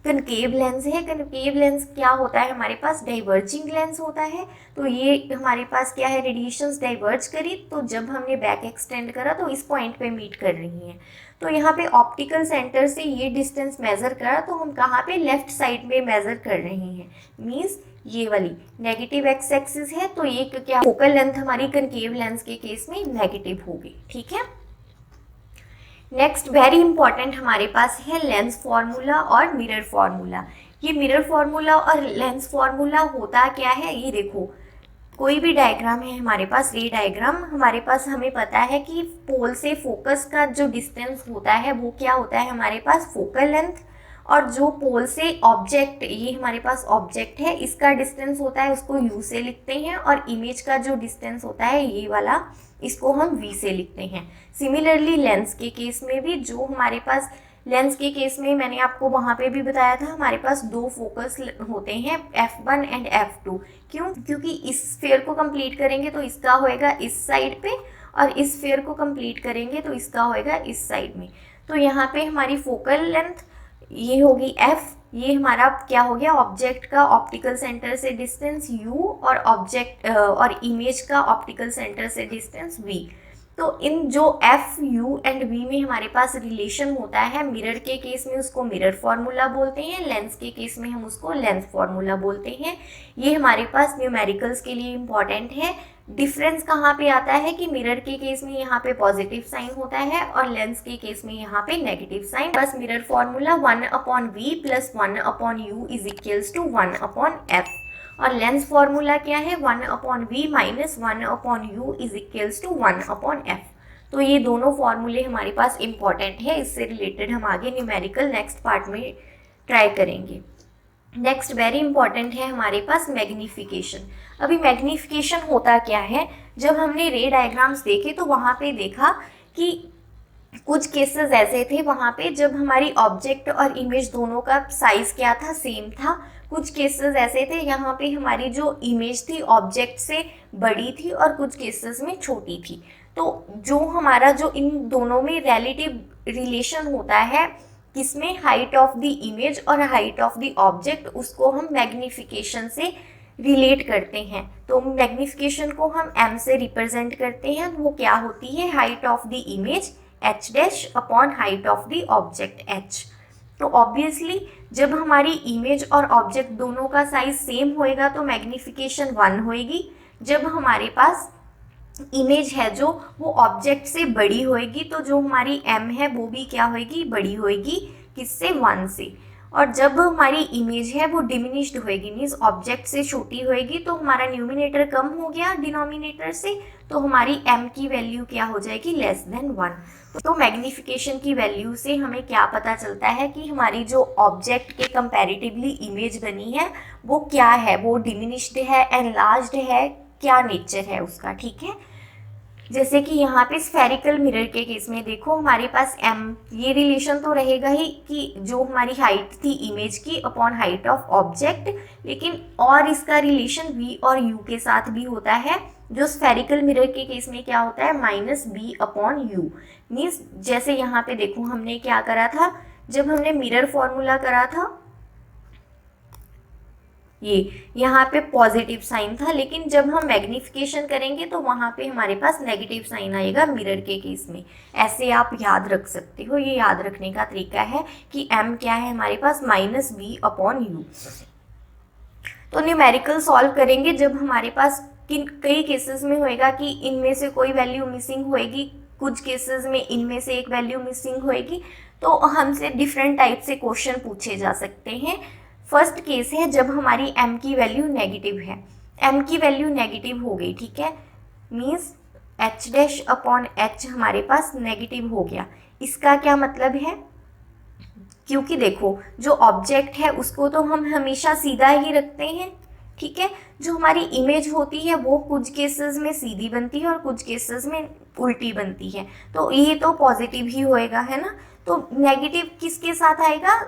कनकेव लेंस है। कनकेव लेंस क्या होता है, हमारे पास डाइवर्जिंग लेंस होता है, तो ये हमारे पास क्या है, रेडिएशंस डाइवर्ज करी, तो जब हमने बैक एक्सटेंड करा तो इस पॉइंट पे मीट कर रही हैं। तो यहाँ पे ऑप्टिकल सेंटर से ये डिस्टेंस मेज़र करा तो हम कहाँ पे, लेफ्ट साइड में मेज़र कर रहे हैं, मीन्स ये वाली नेगेटिव एक्स एक्सिस है, तो ये क्या, फोकल लेंथ हमारी कनकेव लेंस के केस में नेगेटिव होगी। ठीक है, नेक्स्ट वेरी इंपॉर्टेंट हमारे पास है लेंस फार्मूला और मिरर फार्मूला। ये मिरर फार्मूला और लेंस फार्मूला होता क्या है, ये देखो कोई भी डायग्राम है हमारे पास, रे डायग्राम, हमारे पास हमें पता है कि पोल से फोकस का जो डिस्टेंस होता है वो क्या होता है, हमारे पास फोकल लेंथ, और जो पोल से ऑब्जेक्ट, ये हमारे पास ऑब्जेक्ट है, इसका डिस्टेंस होता है उसको u से लिखते हैं, और इमेज का जो डिस्टेंस होता है ये वाला, इसको हम v से लिखते हैं। सिमिलरली लेंस के केस में भी, जो हमारे पास लेंस के केस में मैंने आपको वहाँ पे भी बताया था, हमारे पास 2 फोकस होते हैं, f1 एंड f2। क्यों, क्योंकि इस स्फीयर को कंप्लीट करेंगे तो इसका होएगा इस साइड पे, और इस स्फीयर को कंप्लीट करेंगे तो इसका होएगा इस साइड में। तो यहाँ पे हमारी फोकल लेंथ ये होगी f, ये हमारा क्या हो गया, ऑब्जेक्ट का ऑप्टिकल सेंटर से डिस्टेंस u, और ऑब्जेक्ट और इमेज का ऑप्टिकल सेंटर से डिस्टेंस v। तो इन जो f, u एंड v में हमारे पास रिलेशन होता है, मिरर के केस में उसको मिरर फार्मूला बोलते हैं, लेंस के केस में हम उसको लेंस फार्मूला बोलते हैं। ये हमारे पास न्यूमेरिकल्स के लिए इम्पॉर्टेंट है। डिफरेंस कहाँ पे आता है कि मिरर के केस में यहाँ पे पॉजिटिव साइन होता है और लेंस के केस में यहाँ पे नेगेटिव साइन। बस mirror formula 1/v + 1/u = 1/f, और लेंस फॉर्मूला क्या है, 1/v - 1/u = 1/f। तो ये दोनों फॉर्मूले हमारे पास इम्पॉर्टेंट है, इससे रिलेटेड हम आगे न्यूमेरिकल नेक्स्ट पार्ट में ट्राई करेंगे। नेक्स्ट वेरी इंपॉर्टेंट है हमारे पास मैग्नीफिकेशन। अभी मैग्नीफिकेशन होता क्या है, जब हमने रे डायग्राम्स देखे तो वहाँ पे देखा कि कुछ केसेस ऐसे थे वहाँ पे जब हमारी ऑब्जेक्ट और इमेज दोनों का साइज क्या था, सेम था। कुछ केसेस ऐसे थे यहाँ पे हमारी जो इमेज थी ऑब्जेक्ट से बड़ी थी और कुछ केसेस में छोटी थी। तो जो हमारा जो इन दोनों में रिलेटिव रिलेशन होता है, किसमें, हाइट ऑफ द इमेज और हाइट ऑफ द ऑब्जेक्ट, उसको हम मैग्नीफिकेशन से रिलेट करते हैं। तो मैग्नीफिकेशन को हम m से रिप्रेजेंट करते हैं, तो वो क्या होती है, height of the image H dash upon height of the object H. तो ऑब्वियसली जब हमारी इमेज और ऑब्जेक्ट दोनों का साइज सेम होएगा तो मैग्नीफिकेशन 1 होएगी। जब हमारे पास इमेज है जो वो ऑब्जेक्ट से बड़ी होएगी तो जो हमारी m है वो भी क्या होएगी, बड़ी होएगी, किससे, 1 से। और जब हमारी इमेज है वो डिमिनिश्ड होएगी, मीन्स ऑब्जेक्ट से छोटी होएगी, तो हमारा न्यूमिनेटर कम हो गया डिनोमिनेटर से, तो हमारी m की वैल्यू क्या हो जाएगी, लेस देन 1। तो मैग्नीफिकेशन की वैल्यू से हमें क्या पता चलता है कि हमारी जो ऑब्जेक्ट के कंपैरेटिवली इमेज बनी है वो क्या है, वो डिमिनिश्ड है, एनलार्ज्ड है, क्या नेचर है उसका, ठीक है। जैसे कि यहाँ पे स्फेरिकल मिरर के केस में देखो हमारे पास m, ये रिलेशन तो रहेगा ही कि जो हमारी हाइट थी इमेज की अपॉन हाइट ऑफ ऑब्जेक्ट, लेकिन और इसका रिलेशन v और u के साथ भी होता है। जो स्फेरिकल मिरर के केस में क्या होता है, minus b upon u। Means जैसे यहाँ पे देखो हमने क्या करा था, जब हमने मिरर फॉर्मूला करा था ये यहाँ पे पॉजिटिव साइन था, लेकिन जब हम मैग्नीफिकेशन करेंगे तो वहाँ पे हमारे पास नेगेटिव साइन आएगा मिरर के केस में। ऐसे आप याद रख सकते हो, ये याद रखने का तरीका है कि m क्या है हमारे पास, माइनस b अपॉन u। तो न्यूमेरिकल सॉल्व करेंगे जब हमारे पास कई केसेस में होएगा कि इनमें से कोई वैल्यू मिसिंग होएगी, कुछ केसेस में इनमें से एक वैल्यू मिसिंग होएगी, तो हमसे डिफरेंट टाइप से क्वेश्चन पूछे जा सकते हैं। फर्स्ट केस है जब हमारी m की वैल्यू नेगेटिव है, m की वैल्यू नेगेटिव हो गई, ठीक है, means h dash upon h हमारे पास नेगेटिव हो गया। इसका क्या मतलब है, क्योंकि देखो जो ऑब्जेक्ट है उसको तो हम हमेशा सीधा ही रखते हैं, ठीक है। जो हमारी इमेज होती है वो कुछ केसेस में सीधी बनती है और कुछ केसेस में उल्टी बनती है, तो ये तो पॉजिटिव ही होएगा, है ना। तो नेगेटिव किसके साथ आएगा,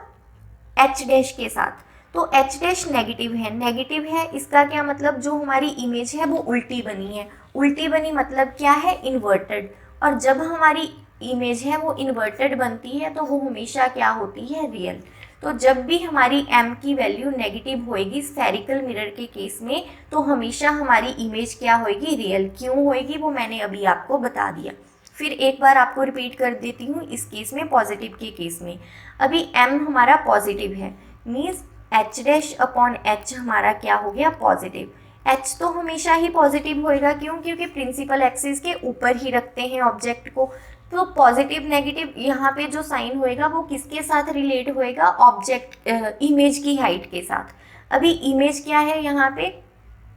h डैश के साथ। तो h डैश नेगेटिव है, इसका क्या मतलब, जो हमारी इमेज है वो उल्टी बनी है। उल्टी बनी मतलब क्या है, इन्वर्टेड। और जब हमारी इमेज है वो इन्वर्टेड बनती है तो वो हमेशा क्या होती है, रियल। तो जब भी हमारी m की वैल्यू नेगेटिव होएगी स्फेरिकल मिरर के केस में, तो हमेशा हमारी इमेज क्या होएगी, रियल। क्यों होएगी वो मैंने अभी आपको बता दिया। फिर एक बार आपको रिपीट कर देती हूँ इस केस में, पॉजिटिव के केस में। अभी m हमारा पॉजिटिव है, means h dash upon h हमारा क्या हो गया, पॉजिटिव। h तो हमेशा ही पॉजिटिव होएगा, क्यों, क्योंकि प्रिंसिपल एक्सिस के ऊपर ही रखते हैं ऑब्जेक्ट को। तो पॉजिटिव नेगेटिव यहाँ पे जो साइन होएगा वो किसके साथ रिलेट होएगा, ऑब्जेक्ट इमेज की हाइट के साथ। अभी इमेज क्या है यहाँ पे,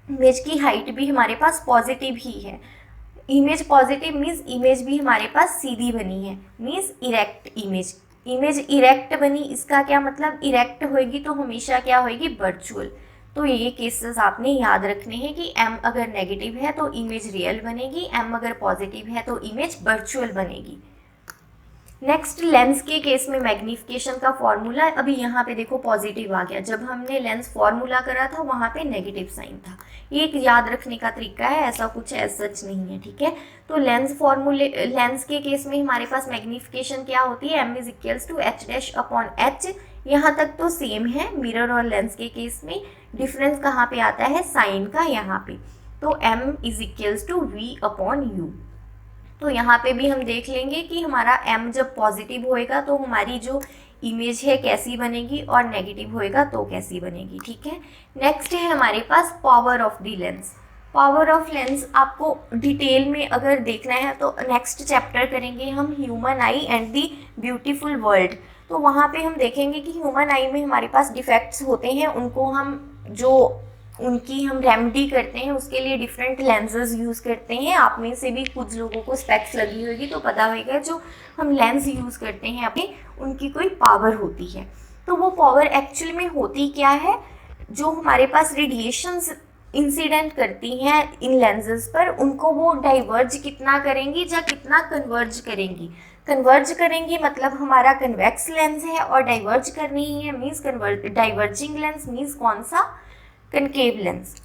इमेज की हाइट भी हमारे पास पॉजिटिव ही है। इमेज पॉजिटिव मीन्स इमेज भी हमारे पास सीधी बनी है, means erect image. Image erect बनी, इसका क्या मतलब, इरेक्ट होएगी तो हमेशा क्या होएगी, वर्चुअल। तो ये केसेस आपने याद रखने हैं कि m अगर नेगेटिव है तो इमेज रियल बनेगी, m अगर पॉजिटिव है तो इमेज वर्चुअल बनेगी। नेक्स्ट लेंस के केस में मैग्नीफिकेशन का फॉर्मूला। अभी यहाँ पे देखो पॉजिटिव आ गया, जब हमने लेंस फॉर्मूला करा था वहाँ पे नेगेटिव साइन था। ये एक याद रखने का तरीका है, ऐसा कुछ ऐसा सच नहीं है, ठीक है। तो लेंस के केस में हमारे पास मैग्नीफिकेशन क्या होती है, m is equals to h dash upon h। यहाँ तक तो सेम है, मिरर और लेंस के केस में डिफरेंस कहाँ पे आता है, साइन का यहाँ पे। तो m is equals to v upon u। तो यहाँ पे भी हम देख लेंगे कि हमारा m जब पॉजिटिव होएगा तो हमारी जो इमेज है कैसी बनेगी, और नेगेटिव होएगा तो कैसी बनेगी, ठीक है। नेक्स्ट है हमारे पास power of the lens. Power of lens आपको डिटेल में अगर देखना है तो नेक्स्ट चैप्टर करेंगे हम, human eye and the beautiful world. तो वहाँ पे हम देखेंगे कि ह्यूमन आई में हमारे पास डिफेक्ट्स होते हैं, उनको उनकी हम रेमेडी करते हैं, उसके लिए डिफरेंट लेंसेज यूज़ करते हैं। आप में से भी कुछ लोगों को स्पेक्स लगी होगी तो पता होगा, जो हम लेंस यूज़ करते हैं अपने, उनकी कोई पावर होती है। तो वो पावर एक्चुअली में होती क्या है, जो हमारे पास रेडिएशंस इंसिडेंट करती हैं इन लेंसेज पर, उनको वो डाइवर्ज कितना करेंगी या कितना कन्वर्ज करेंगी। कन्वर्ज करेंगी मतलब हमारा कन्वेक्स लेंस है, और डाइवर्ज कर रही है मीन्स डाइवर्जिंग लेंस मीन्स कौन सा, कनकेव लेंस।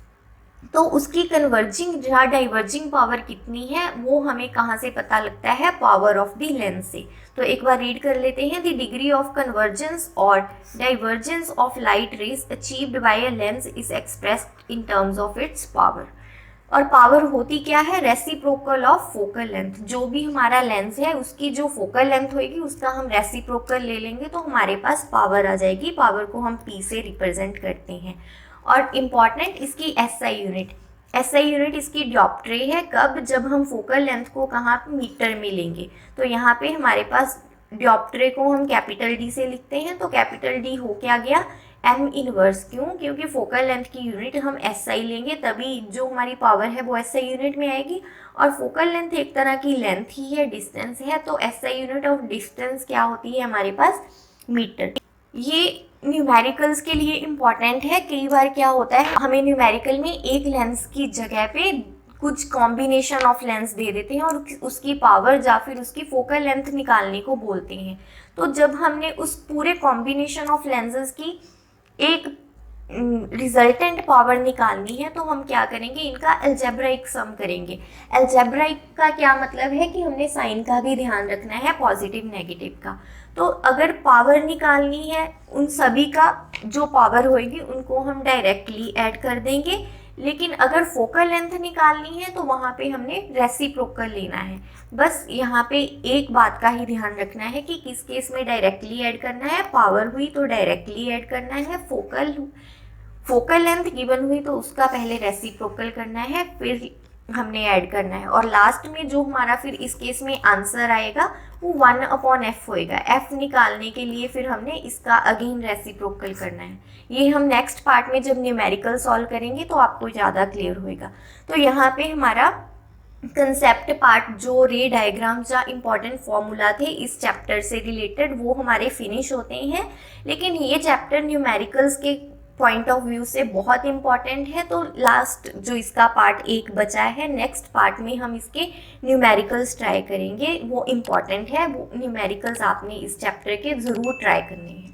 तो उसकी कन्वर्जिंग या डाइवर्जिंग पावर कितनी है वो हमें कहाँ से पता लगता है, पावर ऑफ द लेंस से। तो एक बार रीड कर लेते हैं, द डिग्री ऑफ कन्वर्जेंस और divergence of light rays achieved by a lens is expressed in terms of its power. और पावर होती क्या है, रेसिप्रोकल ऑफ फोकल लेंथ। जो भी हमारा लेंस है उसकी जो फोकल लेंथ होगी उसका हम रेसिप्रोकल ले लेंगे तो हमारे पास पावर आ जाएगी। पावर को हम P से रिप्रेजेंट करते हैं। और इम्पॉर्टेंट इसकी SI यूनिट, SI यूनिट इसकी डियोप्ट्री है। कब, जब हम फोकल लेंथ को कहाँ मीटर में लेंगे। तो यहाँ पे हमारे पास डियोप्ट्री को हम कैपिटल D से लिखते हैं, तो कैपिटल D हो क्या गया, M इनवर्स। क्यों, क्योंकि फोकल लेंथ की यूनिट हम SI लेंगे तभी जो हमारी पावर है वो SI यूनिट में आएगी। और फोकल लेंथ एक तरह की लेंथ ही है, डिस्टेंस है, तो SI यूनिट ऑफ डिस्टेंस क्या होती है हमारे पास, मीटर। ये न्यूमेरिकल्स के लिए इम्पॉर्टेंट है। कई बार क्या होता है, हमें न्यूमेरिकल में एक लेंस की जगह पे कुछ कॉम्बिनेशन ऑफ लेंस दे देते हैं और उसकी पावर या फिर उसकी फोकल लेंथ निकालने को बोलते हैं। तो जब हमने उस पूरे कॉम्बिनेशन ऑफ लेंसेज की एक रिजल्टेंट पावर निकालनी है तो हम क्या करेंगे, इनका अलजेब्राइक सम करेंगे। अलजेब्राइक का क्या मतलब है कि हमने साइन का भी ध्यान रखना है, पॉजिटिव नेगेटिव का। तो अगर पावर निकालनी है उन सभी का जो पावर होगी उनको हम डायरेक्टली ऐड कर देंगे। लेकिन अगर फोकल लेंथ निकालनी है तो वहाँ पे हमने रेसिप्रोकल लेना है। बस यहाँ पे एक बात का ही ध्यान रखना है कि किस केस में डायरेक्टली ऐड करना है, पावर हुई तो डायरेक्टली ऐड करना है, फोकल लेंथ गिवन हुई तो उसका पहले रेसिप्रोकल करना है, फिर हमने ऐड करना है। और लास्ट में जो हमारा फिर इस केस में आंसर आएगा वो 1/f होएगा। f निकालने के लिए फिर हमने इसका अगेन रेसिप्रोकल करना है। ये हम नेक्स्ट पार्ट में जब न्यूमेरिकल सॉल्व करेंगे तो आपको ज़्यादा क्लियर होएगा। तो यहाँ पे हमारा कंसेप्ट पार्ट जो रे डायग्राम या इम्पॉर्टेंट फॉर्मूला थे इस चैप्टर से रिलेटेड वो हमारे फिनिश होते हैं। लेकिन ये चैप्टर न्यूमेरिकल्स के पॉइंट ऑफ व्यू से बहुत इंपॉर्टेंट है। तो लास्ट जो इसका पार्ट 1 बचा है, नेक्स्ट पार्ट में हम इसके न्यूमेरिकल्स ट्राई करेंगे, वो इम्पॉर्टेंट है। वो न्यूमेरिकल्स आपने इस चैप्टर के ज़रूर ट्राई करने हैं।